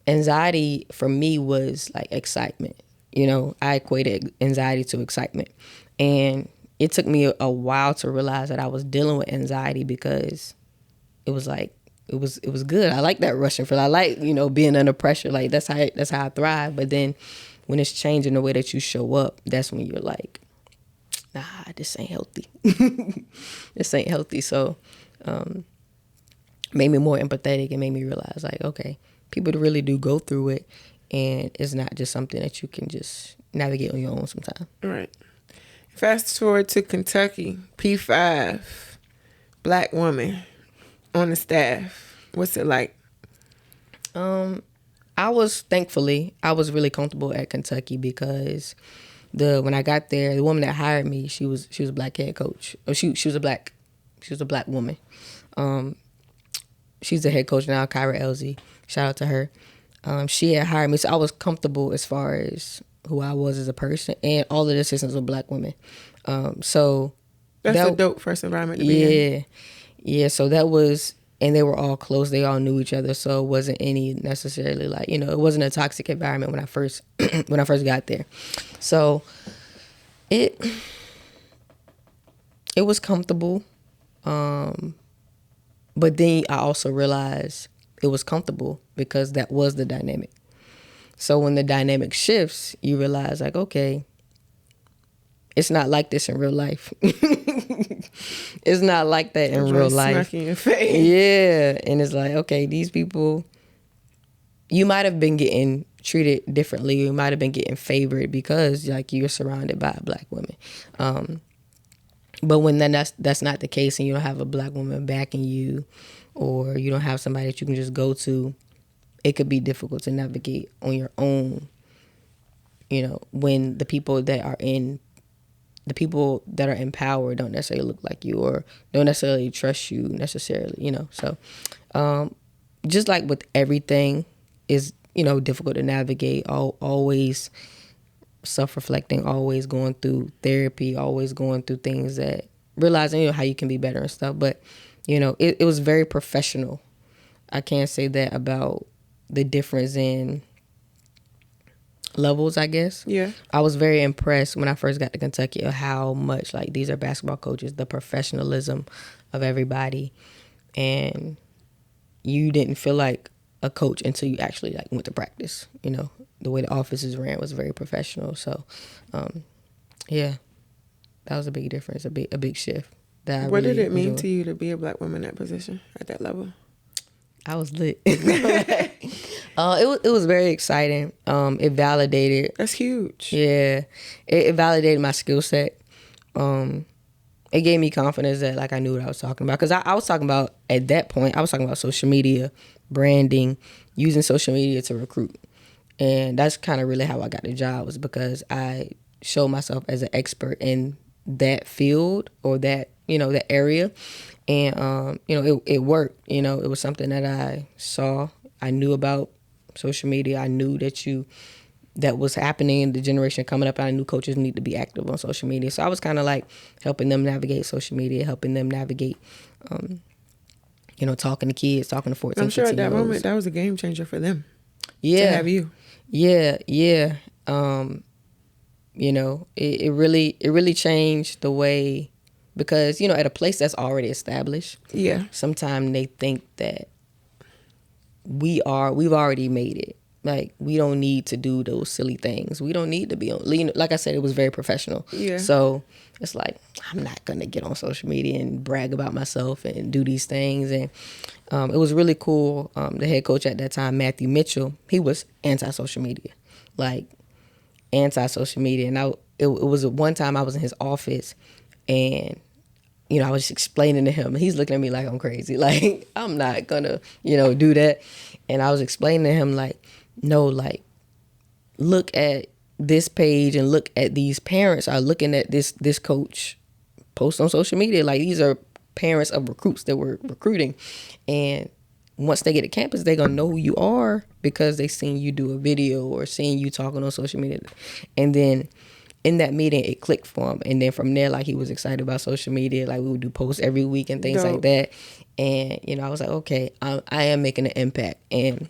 Speaker 2: anxiety for me was like excitement. You know, I equated anxiety to excitement. And it took me a while to realize that I was dealing with anxiety because it was like, it was good. I like that rushing feeling. I like, you know, being under pressure. Like that's how I thrive. But then when it's changing the way that you show up, that's when you're like, nah, this ain't healthy. This ain't healthy. So made me more empathetic and made me realize like, okay, people really do go through it, and it's not just something that you can just navigate on your own sometimes.
Speaker 1: Right. Fast forward to Kentucky, P5, black woman on the staff. What's it like?
Speaker 2: I was really comfortable at Kentucky because when I got there, the woman that hired me, she was a black head coach. Oh, she was a black woman. She's the head coach now, Kyra Elsie. Shout out to her. She had hired me, so I was comfortable as far as who I was as a person, and all of the assistants were black women. So
Speaker 1: that's a dope first environment to be in.
Speaker 2: Yeah. So that was, and they were all close. They all knew each other, so it wasn't any necessarily like, you know, it wasn't a toxic environment when I first got there. So it was comfortable, but then I also realized it was comfortable because that was the dynamic. So when the dynamic shifts, you realize like, okay, it's not like this in real life. It's not like that in real life.
Speaker 1: In your face.
Speaker 2: Yeah, and it's like, okay, these people, you might have been getting treated differently. You might have been getting favored because like you're surrounded by black women. But when that's not the case, and you don't have a black woman backing you, or you don't have somebody that you can just go to, it could be difficult to navigate on your own. You know, when the people that are in power don't necessarily look like you or don't necessarily trust you necessarily, you know. So just like with everything is, you know, difficult to navigate, always self-reflecting, always going through therapy, always going through things that realizing, you know, how you can be better and stuff. But, you know, it was very professional. I can't say that about the difference in levels, I guess.
Speaker 1: Yeah.
Speaker 2: I was very impressed when I first got to Kentucky of how much, like, these are basketball coaches, the professionalism of everybody. And you didn't feel like a coach until you actually, like, went to practice. You know, the way the offices ran was very professional. So, yeah, that was a big difference, a big shift.
Speaker 1: What did it mean to you to be a black woman in that position at that level?
Speaker 2: I was lit. It was very exciting. It validated.
Speaker 1: That's huge.
Speaker 2: Yeah, it validated my skill set. It gave me confidence that like I knew what I was talking about, because I was talking about, at that point, I was talking about social media, branding, using social media to recruit, and that's kind of really how I got the job, was because I showed myself as an expert in that field or that, you know, that area. And, you know, it worked. You know, it was something that I saw. I knew about social media. I knew that was happening in the generation coming up. I knew coaches need to be active on social media. So I was kind of like helping them navigate social media, helping them navigate, you know, talking to kids, talking to 14,
Speaker 1: I'm sure at that moment that was a game changer for them.
Speaker 2: Yeah.
Speaker 1: To have you.
Speaker 2: Yeah. You know, it really changed the way, because, you know, at a place that's already established,
Speaker 1: Yeah.
Speaker 2: sometimes they think that we've already made it. Like, we don't need to do those silly things. We don't need to be on, like I said, it was very professional.
Speaker 1: Yeah.
Speaker 2: So it's like, I'm not going to get on social media and brag about myself and do these things. And it was really cool. The head coach at that time, Matthew Mitchell, he was anti-social media. Like, anti-social media. And it was one time I was in his office, and, you know, I was just explaining to him, and he's looking at me like I'm crazy. Like, I'm not gonna, you know, do that. And I was explaining to him, like, no, like, look at this page and look at these parents are looking at this coach post on social media. Like, these are parents of recruits that were recruiting. And once they get to campus, they're going to know who you are because they seen you do a video or seen you talking on social media. And then in that meeting, it clicked for him. And then from there, like, he was excited about social media. Like, we would do posts every week and things like that. And, you know, I was like, okay, I am making an impact. And,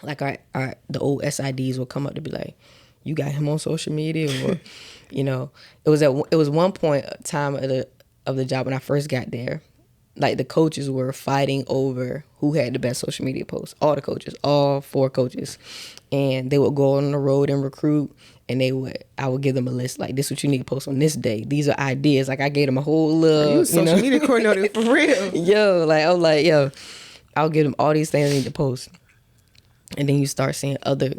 Speaker 2: like, the old SIDs would come up to be like, you got him on social media? Or, you know, it was one point time of the job when I first got there. Like, the coaches were fighting over who had the best social media posts. All the coaches, all 4 coaches. And they would go on the road and recruit, and I would give them a list, like, this is what you need to post on this day. These are ideas. Like, I gave them a whole little,
Speaker 1: You social media coordinator for real.
Speaker 2: Yo, I'll give them all these things they need to post. And then you start seeing other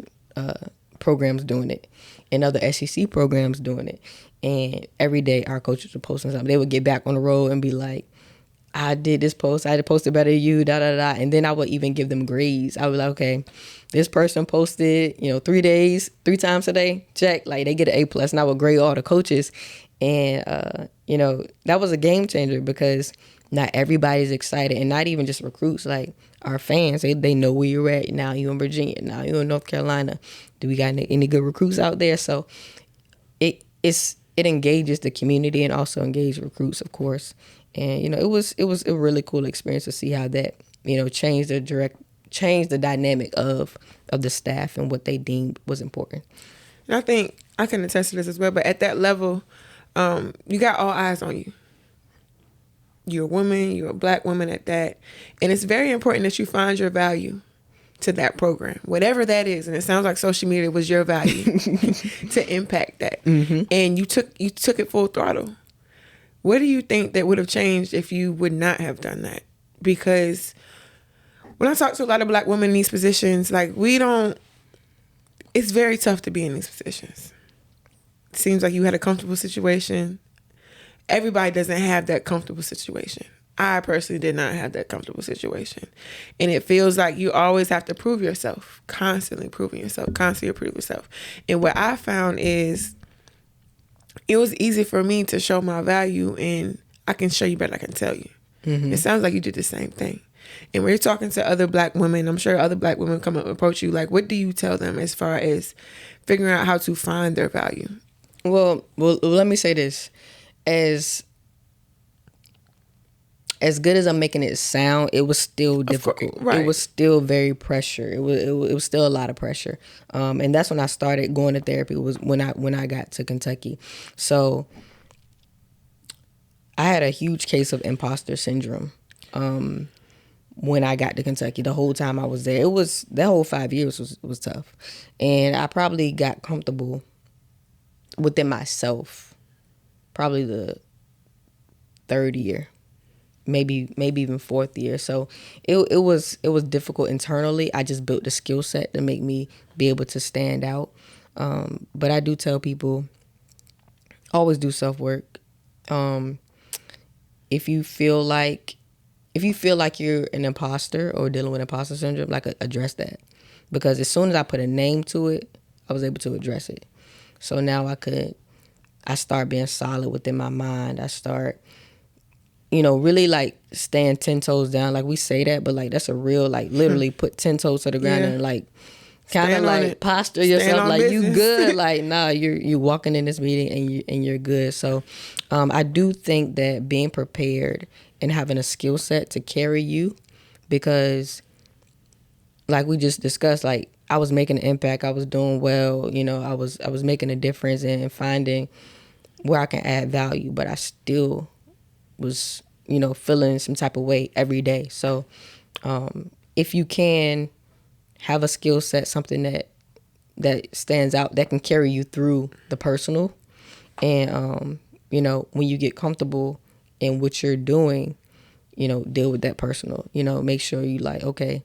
Speaker 2: programs doing it, and other SEC programs doing it. And every day our coaches were posting something. They would get back on the road and be like, I did this post, I had to post it better than you, da. And then I would even give them grades. I was like, okay, this person posted, you know, 3 times a day, check. Like, they get an A+, and I would grade all the coaches. And, you know, that was a game changer, because not everybody's excited, and not even just recruits, like our fans, they know where you're at. Now you're in Virginia, now you're in North Carolina. Do we got any good recruits out there? So it engages the community and also engages recruits, of course. And, you know, it was a really cool experience to see how that, you know, changed the dynamic of the staff and what they deemed was important.
Speaker 1: And I think I can attest to this as well, but at that level, you got all eyes on you. You're a woman, you're a Black woman at that. And it's very important that you find your value to that program, whatever that is. And it sounds like social media was your value to impact that. Mm-hmm. And you took it full throttle. What do you think that would have changed if you would not have done that? Because when I talk to a lot of Black women in these positions, like, it's very tough to be in these positions. It seems like you had a comfortable situation. Everybody doesn't have that comfortable situation. I personally did not have that comfortable situation. And it feels like you always have to prove yourself, constantly proving yourself, constantly prove yourself. And what I found is it was easy for me to show my value, and I can show you better, I can tell you. Mm-hmm. It sounds like you did the same thing. And when you're talking to other Black women, I'm sure other Black women come up and approach you, like, what do you tell them as far as figuring out how to find their value?
Speaker 2: Well, let me say this. As good as I'm making it sound, it was still difficult. Course, right. It was still very pressure. It was still a lot of pressure. And that's when I started going to therapy, was when I got to Kentucky. So I had a huge case of imposter syndrome when I got to Kentucky. The whole time I was there, that whole 5 years was tough. And I probably got comfortable within myself probably the 3rd year, maybe even 4th year. So it was difficult internally. I just built the skill set to make me be able to stand out. But I do tell people, always do self-work. If you feel like you're an imposter or dealing with imposter syndrome, like, address that. Because as soon as I put a name to it, I was able to address it. So now I start being solid within my mind. I start, you know, really, like, stand 10 toes down. Like, we say that, but, like, that's a real, like, literally put 10 toes to the ground and, like, kind of, like, posture yourself like business. You good. Like, nah, you're walking in this meeting and you're good. So I do think that being prepared and having a skill set to carry you, because, like we just discussed, like, I was making an impact. I was doing well. You know, I was making a difference and finding where I can add value. But I still was, you know, feeling some type of way every day. So if you can have a skill set, something that stands out, that can carry you through the personal, and you know, when you get comfortable in what you're doing, you know, deal with that personal. You know, make sure you like, okay,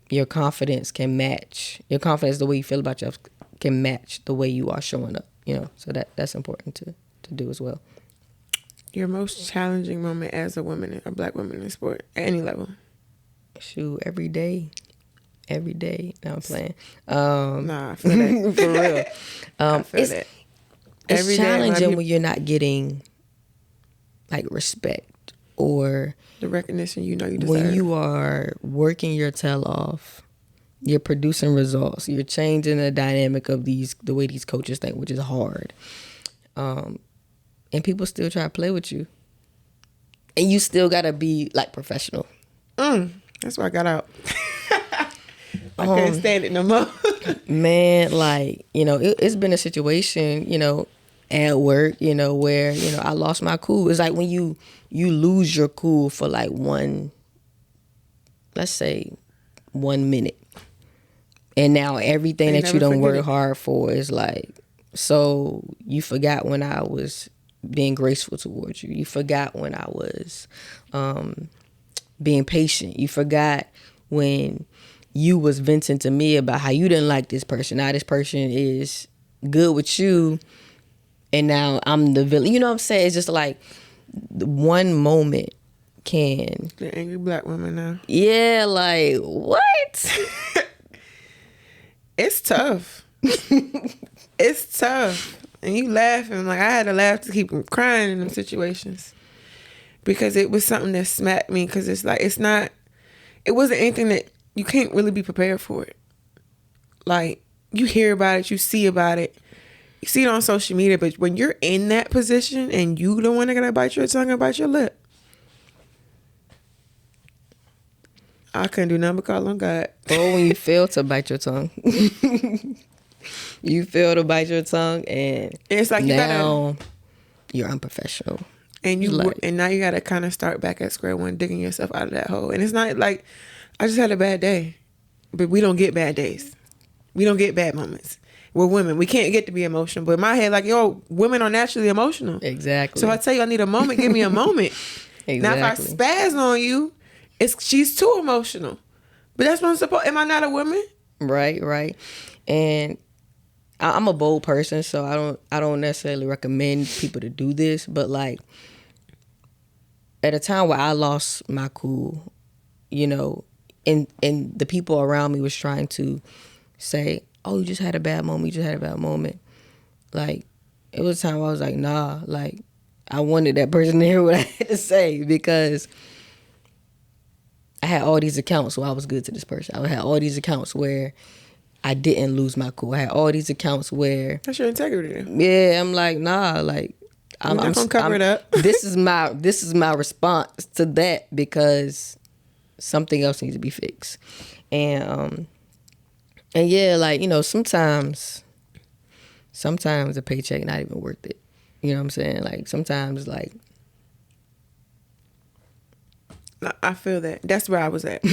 Speaker 2: your confidence can match. Your confidence, the way you feel about yourself, can match the way you are showing up. You know, so that's important to do as well.
Speaker 1: Your most challenging moment as a woman, a black woman in sport, at any level?
Speaker 2: Shoot, every day. Now I'm playing.
Speaker 1: Nah, I feel that.
Speaker 2: For real.
Speaker 1: I feel that.
Speaker 2: It's challenging when you're not getting like respect or
Speaker 1: the recognition you know you deserve.
Speaker 2: When you are working your tail off, you're producing results, you're changing the dynamic of the way these coaches think, which is hard. And people still try to play with you. And you still gotta be like professional.
Speaker 1: That's why I got out. I couldn't stand it no more.
Speaker 2: Man, like, you know, it's been a situation, you know, at work, you know, where, you know, I lost my cool. It's like when you lose your cool for like let's say 1 minute. And now everything that you don't work hard for is like, so you forgot when I was being graceful towards you. You forgot when I was being patient. You forgot when you was venting to me about how you didn't like this person. Now this person is good with you, and now I'm the villain. You know what I'm saying? It's just like one moment can...
Speaker 1: The angry black woman now.
Speaker 2: Yeah, like, what?
Speaker 1: It's tough. It's tough. And you laughing. Like, I had to laugh to keep from crying in them situations. Because it was something that smacked me. Because it's like, it wasn't anything that... You can't really be prepared for it. Like, you hear about it, you see about it, you see it on social media, but when you're in that position and you the one that gotta bite your tongue and bite your lip, I couldn't do nothing but call on God.
Speaker 2: Or when you fail to bite your tongue. You fail to bite your tongue, and
Speaker 1: it's like
Speaker 2: you're unprofessional.
Speaker 1: And and now you gotta kind of start back at square one, digging yourself out of that hole. And it's not like I just had a bad day, but we don't get bad days. We don't get bad moments. We're women. We can't get to be emotional. But in my head, like, yo, women are naturally emotional.
Speaker 2: Exactly.
Speaker 1: So if I tell you I need a moment, give me a moment.
Speaker 2: Exactly.
Speaker 1: Now if I spaz on you, she's too emotional. But that's what I'm supposed. Am I not a woman?
Speaker 2: Right. And I'm a bold person, so I don't necessarily recommend people to do this. But like, at a time where I lost my cool, you know, and the people around me was trying to say, oh, you just had a bad moment. Like, it was a time where I was like, nah, like, I wanted that person to hear what I had to say, because I had all these accounts where I was good to this person. I had all these accounts where I didn't lose my cool. I had all these accounts where...
Speaker 1: That's your integrity.
Speaker 2: Yeah, I'm like, nah, like... I'm
Speaker 1: not gonna cover it up.
Speaker 2: This is my response to that, because something else needs to be fixed. And yeah, like, you know, sometimes a paycheck not even worth it. You know what I'm saying? Like, sometimes, like...
Speaker 1: I feel that. That's where I was at.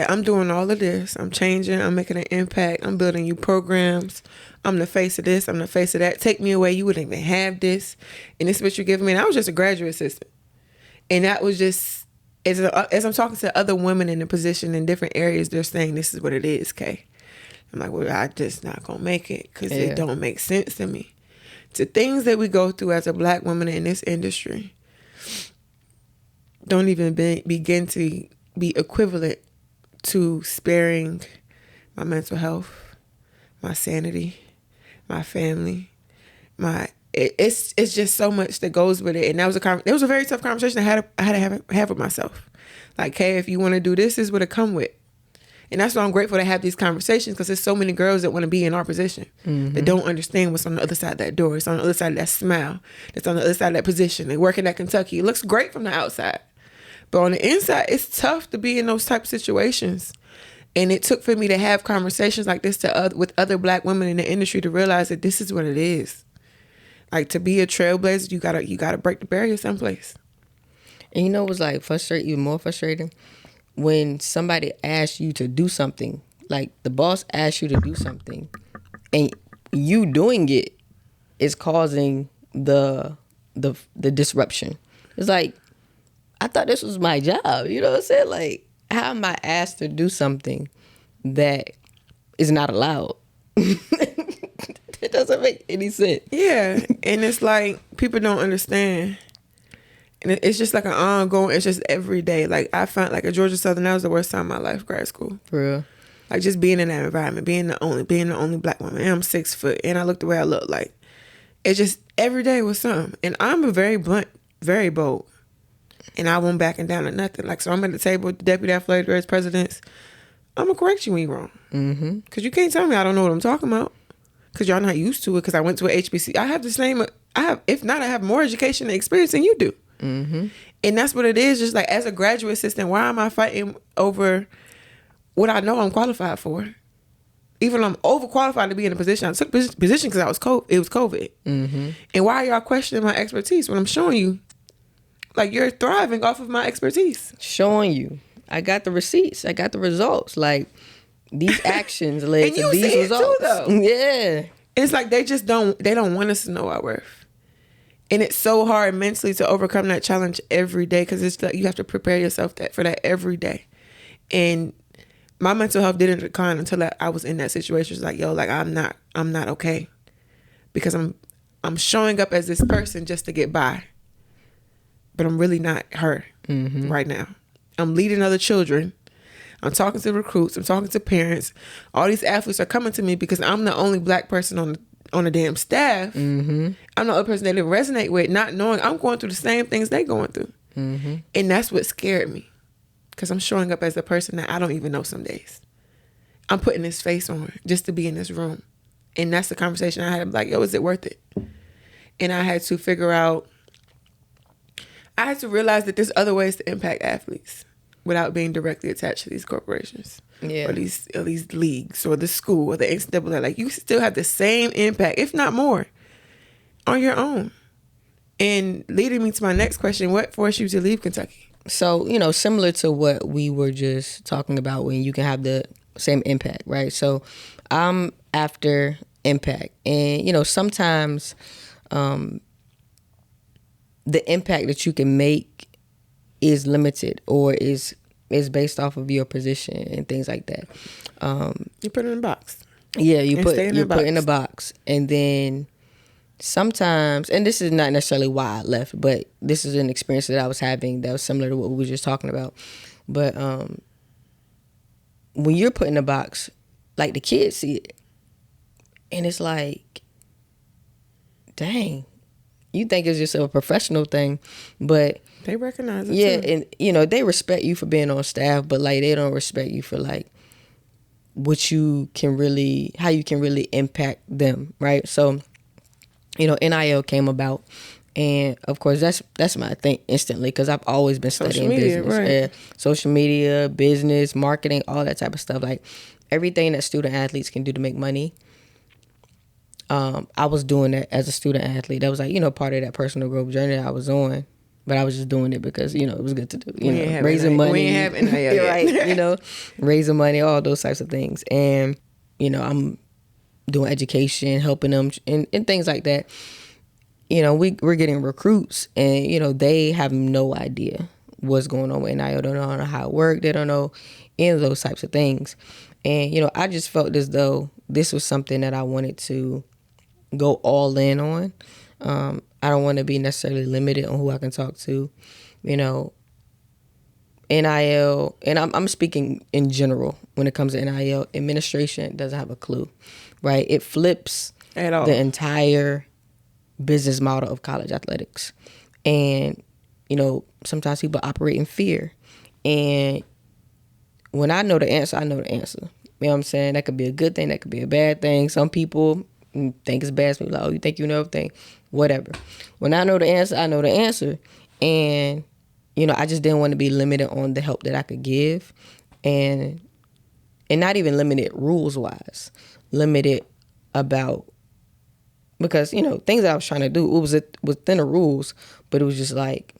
Speaker 1: I'm doing all of this. I'm changing. I'm making an impact. I'm building new programs. I'm the face of this. I'm the face of that. Take me away. You wouldn't even have this. And this is what you're giving me. And I was just a graduate assistant. And that was just... As I'm talking to other women in the position in different areas, they're saying this is what it is, Kay. I'm like, well, I just not gonna make it, because it don't make sense to me. The things that we go through as a black woman in this industry don't even begin to be equivalent to sparing my mental health, my sanity, my family, it's just so much that goes with it. And that was a very tough conversation I had to have with myself. Like, hey, if you want to do this is what it come with. And that's why I'm grateful to have these conversations, because there's so many girls that want to be in our position, that don't understand what's on the other side of that door. It's on the other side of that smile. It's on the other side of that position. They work in at Kentucky. It looks great from the outside. But on the inside, it's tough to be in those type of situations. And it took for me to have conversations like this with other black women in the industry to realize that this is what it is. Like, to be a trailblazer, you gotta break the barrier someplace.
Speaker 2: And you know what's like even more frustrating? When somebody asks you to do something, like the boss asks you to do something, and you doing it is causing the disruption. It's like, I thought this was my job. You know what I'm saying? Like, how am I asked to do something that is not allowed? It doesn't make any sense.
Speaker 1: Yeah, and it's like people don't understand. And it's just like an ongoing, it's just every day. Like, I found, like, at Georgia Southern, that was the worst time of my life, grad school.
Speaker 2: For real.
Speaker 1: Like, just being in that environment, being the only black woman. And I'm 6 foot, and I look the way I look. Like, it's just every day was something. And I'm a very blunt, very bold. And I won't backing down to nothing. Like, so I'm at the table with the deputy athletic director, presidents. I'm going to correct you when you're wrong.
Speaker 2: Mm-hmm.
Speaker 1: Because you can't tell me I don't know what I'm talking about. Because y'all not used to it. Because I went to a HBC. I have more education and experience than you do.
Speaker 2: Mm-hmm.
Speaker 1: And that's what it is. Just like, as a graduate assistant, why am I fighting over what I know I'm qualified for? Even though I'm overqualified to be in a position. I took position because it was COVID.
Speaker 2: Mm-hmm.
Speaker 1: And why are y'all questioning my expertise when I'm showing you, like, you're thriving off of my expertise?
Speaker 2: Showing you. I got the receipts. I got the results. Like, these actions led to these results.
Speaker 1: Too, though.
Speaker 2: Yeah.
Speaker 1: And it's like they don't want us to know our worth. And it's so hard mentally to overcome that challenge every day, because it's like you have to prepare yourself for that every day. And my mental health didn't decline until I was in that situation. It's like, yo, like, I'm not okay, because I'm showing up as this person just to get by, but I'm really not her right now. I'm leading other children. I'm talking to recruits. I'm talking to parents. All these athletes are coming to me because I'm the only black person on the damn staff.
Speaker 2: Mm-hmm.
Speaker 1: I'm the only person they didn't resonate with, not knowing I'm going through the same things they going through.
Speaker 2: Mm-hmm.
Speaker 1: And that's what scared me, because I'm showing up as a person that I don't even know some days. I'm putting this face on just to be in this room. And that's the conversation I had. I'm like, yo, is it worth it? And I had to realize that there's other ways to impact athletes without being directly attached to these corporations.
Speaker 2: Yeah.
Speaker 1: Or these leagues or the school or the NCAA. Like, you still have the same impact, if not more, on your own. And leading me to my next question, what forced you to leave Kentucky?
Speaker 2: So, similar to what we were just talking about, when you can have the same impact, right? So I'm after impact. And, sometimes the impact that you can make is limited, or is based off of your position and things like that.
Speaker 1: You put it in a box.
Speaker 2: Yeah, you put in a box. And then sometimes, and this is not necessarily why I left, but this is an experience that I was having that was similar to what we were just talking about. But when you're put in a box, like, the kids see it, and it's like, dang, you think it's just a professional thing, but
Speaker 1: they recognize it.
Speaker 2: Yeah,
Speaker 1: too.
Speaker 2: And they respect you for being on staff, but, like, they don't respect you for, like, how you can really impact them, right? So, NIL came about, and of course that's my thing instantly, because I've always been studying business,
Speaker 1: right.
Speaker 2: Social media, business, marketing, all that type of stuff, like everything that student athletes can do to make money. I was doing that as a student athlete. That was, like, part of that personal growth journey that I was on. But I was just doing it because, it was good to do. Raising money.
Speaker 1: We ain't having NIL
Speaker 2: right, raising money, all those types of things. And, I'm doing education, helping them, and things like that. We're getting recruits, and, they have no idea what's going on with NIL. They don't know how it works. They don't know any of those types of things. And, I just felt as though this was something that I wanted to go all in on. I don't want to be necessarily limited on who I can talk to. NIL, and I'm speaking in general when it comes to NIL, administration doesn't have a clue, right? It flips
Speaker 1: at all
Speaker 2: the entire business model of college athletics. And, sometimes people operate in fear. And when I know the answer, I know the answer. You know what I'm saying? That could be a good thing. That could be a bad thing. Some people think it's bad. Some people like, oh, you think you know everything? Whatever. When I know the answer, I know the answer. And, I just didn't want to be limited on the help that I could give. And and not even limited rules wise, limited about, because, you know, things that I was trying to do, it was within the rules, but it was just like,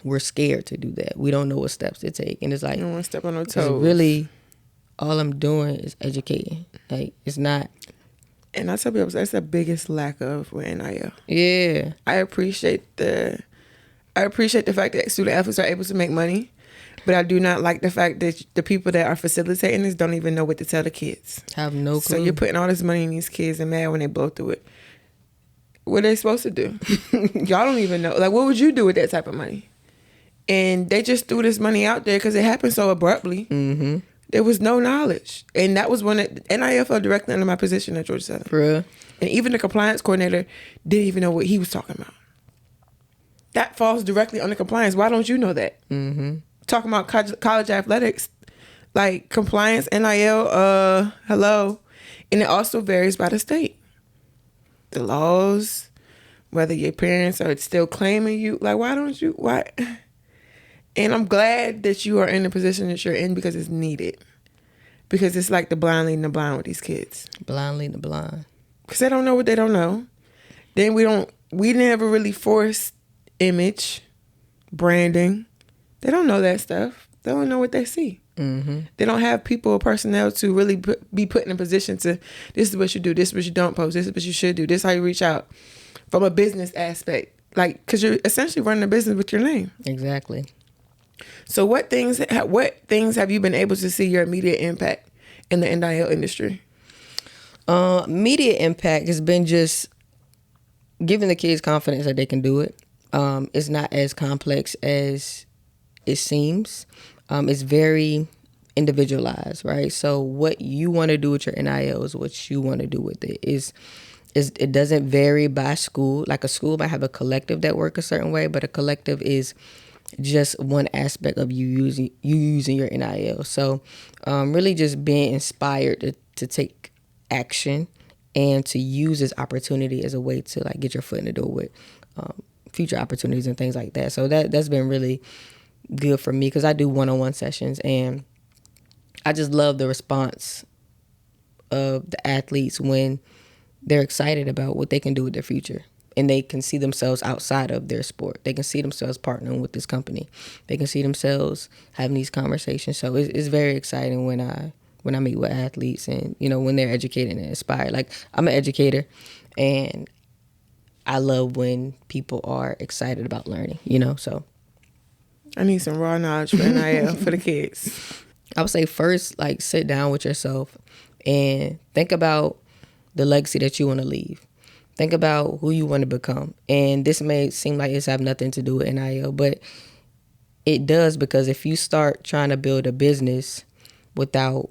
Speaker 2: we're scared to do that. We don't know what steps to take. And it's like,
Speaker 1: You don't want to step on no
Speaker 2: it's
Speaker 1: toes.
Speaker 2: really, all I'm doing is educating. Like, it's not.
Speaker 1: And I tell people, that's the biggest lack of with NIL.
Speaker 2: Yeah.
Speaker 1: I appreciate the fact that student athletes are able to make money, but I do not like the fact that the people that are facilitating this don't even know what to tell the kids.
Speaker 2: Have no clue.
Speaker 1: So you're putting all this money in these kids and mad when they blow through it. What are they supposed to do? Y'all don't even know. Like, what would you do with that type of money? And they just threw this money out there because it happened so abruptly.
Speaker 2: Mm-hmm.
Speaker 1: There was no knowledge. And that was when NIL fell directly under my position at Georgia Southern.
Speaker 2: For real?
Speaker 1: And even the compliance coordinator didn't even know what he was talking about. That falls directly under compliance. Why don't you know that?
Speaker 2: Mm-hmm.
Speaker 1: Talking about college athletics, like compliance, NIL, hello. And it also varies by the state. The laws, whether your parents are still claiming you, like, why? And I'm glad that you are in the position that you're in because it's needed. Because it's like the blind leading the blind with these kids.
Speaker 2: Blind leading the blind.
Speaker 1: Because they don't know what they don't know. Then we never really force image, branding. They don't know that stuff. They don't know what they see.
Speaker 2: Mm-hmm.
Speaker 1: They don't have people or personnel to really be put in a position to, this is what you do, this is what you don't post, this is what you should do, this is how you reach out from a business aspect. Like, because you're essentially running a business with your name.
Speaker 2: Exactly.
Speaker 1: So what things have you been able to see your immediate impact in the NIL industry?
Speaker 2: Immediate impact has been just giving the kids confidence that they can do it. It's not as complex as it seems. It's very individualized, right? So what you want to do with your NIL is what you want to do with it. It doesn't vary by school. Like a school might have a collective that work a certain way, but a collective is just one aspect of you using your NIL. So really just being inspired to take action and to use this opportunity as a way to like get your foot in the door with future opportunities and things like that. So that's been really good for me because I do one-on-one sessions and I just love the response of the athletes when they're excited about what they can do with their future. And they can see themselves outside of their sport. They can see themselves partnering with this company. They can see themselves having these conversations. So it's very exciting when I meet with athletes and, you know, when they're educated and inspired. Like, I'm an educator, and I love when people are excited about learning, you know, so.
Speaker 1: I need some raw knowledge for NIL for the kids.
Speaker 2: I would say first, like, sit down with yourself and think about the legacy that you want to leave. Think about who you want to become. And this may seem like it's have nothing to do with NIL, but it does, because if you start trying to build a business without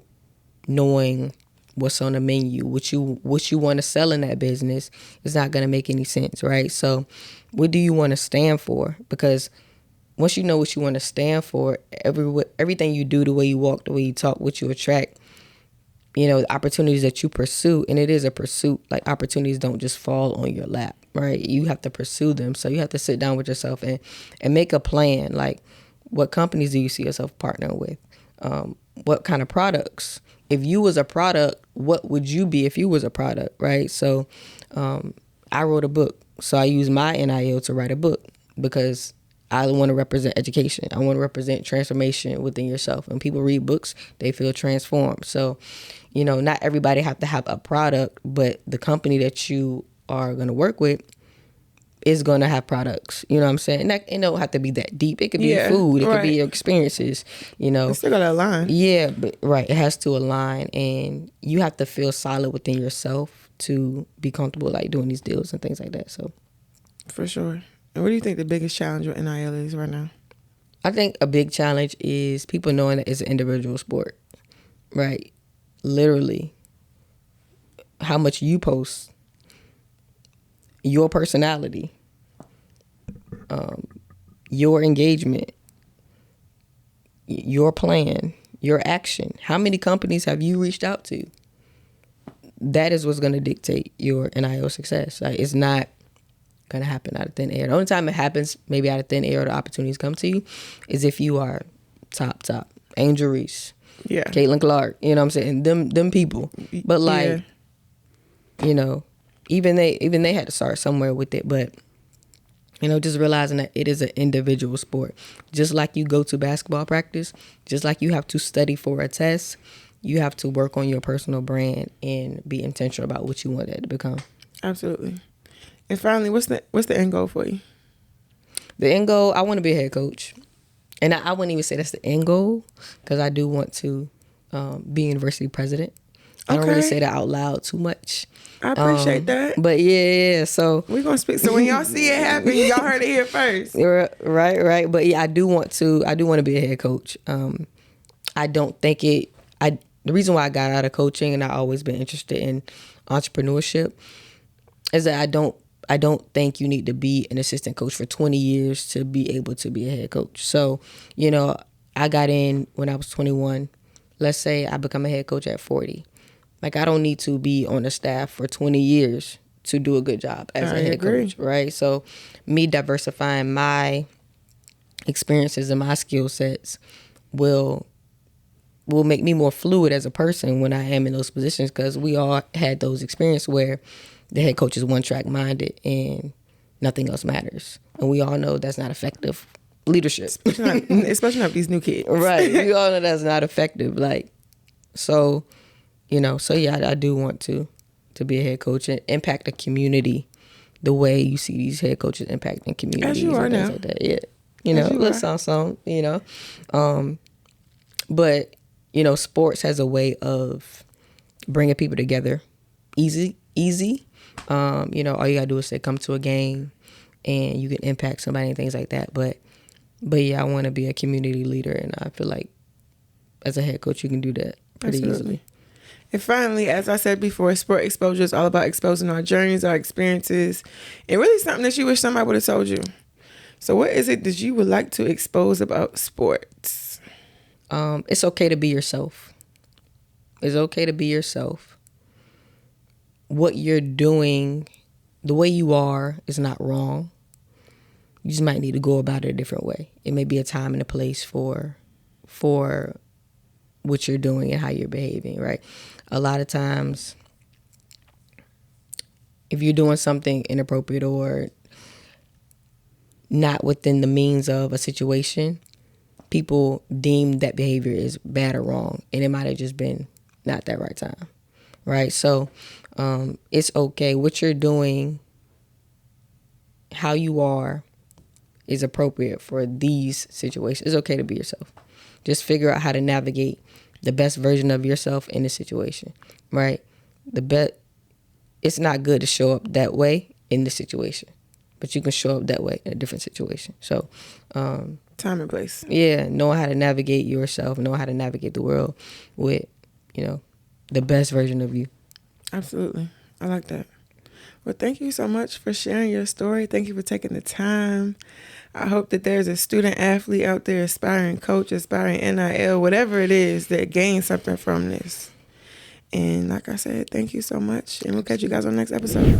Speaker 2: knowing what's on the menu, what you want to sell in that business, it's not going to make any sense, right? So what do you want to stand for? Because once you know what you want to stand for, everything you do, the way you walk, the way you talk, what you attract, you know, the opportunities that you pursue, and it is a pursuit. Like, opportunities don't just fall on your lap, right? You have to pursue them. So you have to sit down with yourself and make a plan. Like, what companies do you see yourself partnering with? What kind of products? If you was a product, what would you be if you was a product, right? So I wrote a book. So I use my NIL to write a book because I want to represent education. I want to represent transformation within yourself. When people read books, they feel transformed. So, you know, not everybody have to have a product, but the company that you are going to work with is going to have products. You know what I'm saying? And it don't have to be that deep. It could be food. It could be your experiences, you know.
Speaker 1: It's still got to align.
Speaker 2: Yeah, but right. It has to align, and you have to feel solid within yourself to be comfortable, like, doing these deals and things like that. So,
Speaker 1: for sure. And what do you think the biggest challenge with NIL is right now?
Speaker 2: I think a big challenge is people knowing that it's an individual sport, right? Literally, how much you post, your personality, your engagement, your plan, your action. How many companies have you reached out to? That is what's going to dictate your NIL success. Like, it's not going to happen out of thin air. The only time it happens, maybe out of thin air, or the opportunities come to you, is if you are top. Angel Reese,
Speaker 1: Yeah.
Speaker 2: Caitlin Clark, you know what I'm saying? Them people. But like, you know, even they had to start somewhere with it, but you know, just realizing that it is an individual sport. Just like you go to basketball practice, just like you have to study for a test, you have to work on your personal brand and be intentional about what you want that to become.
Speaker 1: Absolutely. And finally, what's the end goal for you?
Speaker 2: The end goal, I want to be a head coach. And I wouldn't even say that's the end goal, because I do want to be university president. I don't really say that out loud too much.
Speaker 1: I appreciate that.
Speaker 2: But yeah, so
Speaker 1: we're gonna speak. So when y'all see it happen, y'all heard it here first.
Speaker 2: Right. But yeah, I do want to be a head coach. I don't think the reason why I got out of coaching, and I always been interested in entrepreneurship, is that I don't think you need to be an assistant coach for 20 years to be able to be a head coach. So, you know, I got in when I was 21. Let's say I become a head coach at 40. Like, I don't need to be on the staff for 20 years to do a good job as a head coach, right? So me diversifying my experiences and my skill sets will make me more fluid as a person when I am in those positions, because we all had those experiences where the head coach is one-track minded and nothing else matters. And we all know that's not effective leadership.
Speaker 1: Especially not these new kids.
Speaker 2: Right. We all know that's not effective. Like, so, you know, so yeah, I do want to be a head coach and impact the community the way you see these head coaches impacting communities.
Speaker 1: As you are now.
Speaker 2: Like that. Yeah. You know, little something, you know. But, you know, sports has a way of bringing people together easy. You know, all you got to do is say, come to a game and you can impact somebody and things like that. But yeah, I want to be a community leader, and I feel like as a head coach, you can do that pretty easily.
Speaker 1: And finally, as I said before, sport exposure is all about exposing our journeys, our experiences, and really something that you wish somebody would have told you. So what is it that you would like to expose about sports?
Speaker 2: It's okay to be yourself. It's okay to be yourself. What you're doing, the way you are, is not wrong. You just might need to go about it a different way. It may be a time and a place for what you're doing and how you're behaving, right? A lot of times, if you're doing something inappropriate or not within the means of a situation, people deem that behavior is bad or wrong, and it might have just been not that right time, right? So it's okay. What you're doing, how you are, is appropriate for these situations. It's okay to be yourself. Just figure out how to navigate the best version of yourself in the situation, right? It's not good to show up that way in this situation, but you can show up that way in a different situation. So,
Speaker 1: time and place.
Speaker 2: Yeah, knowing how to navigate yourself, knowing how to navigate the world with, you know, the best version of you.
Speaker 1: Absolutely. I like that. Well, thank you so much for sharing your story. Thank you for taking the time. I hope that there's a student athlete out there, aspiring coach, aspiring NIL, whatever it is, that gains something from this. And like I said, thank you so much. And we'll catch you guys on the next episode.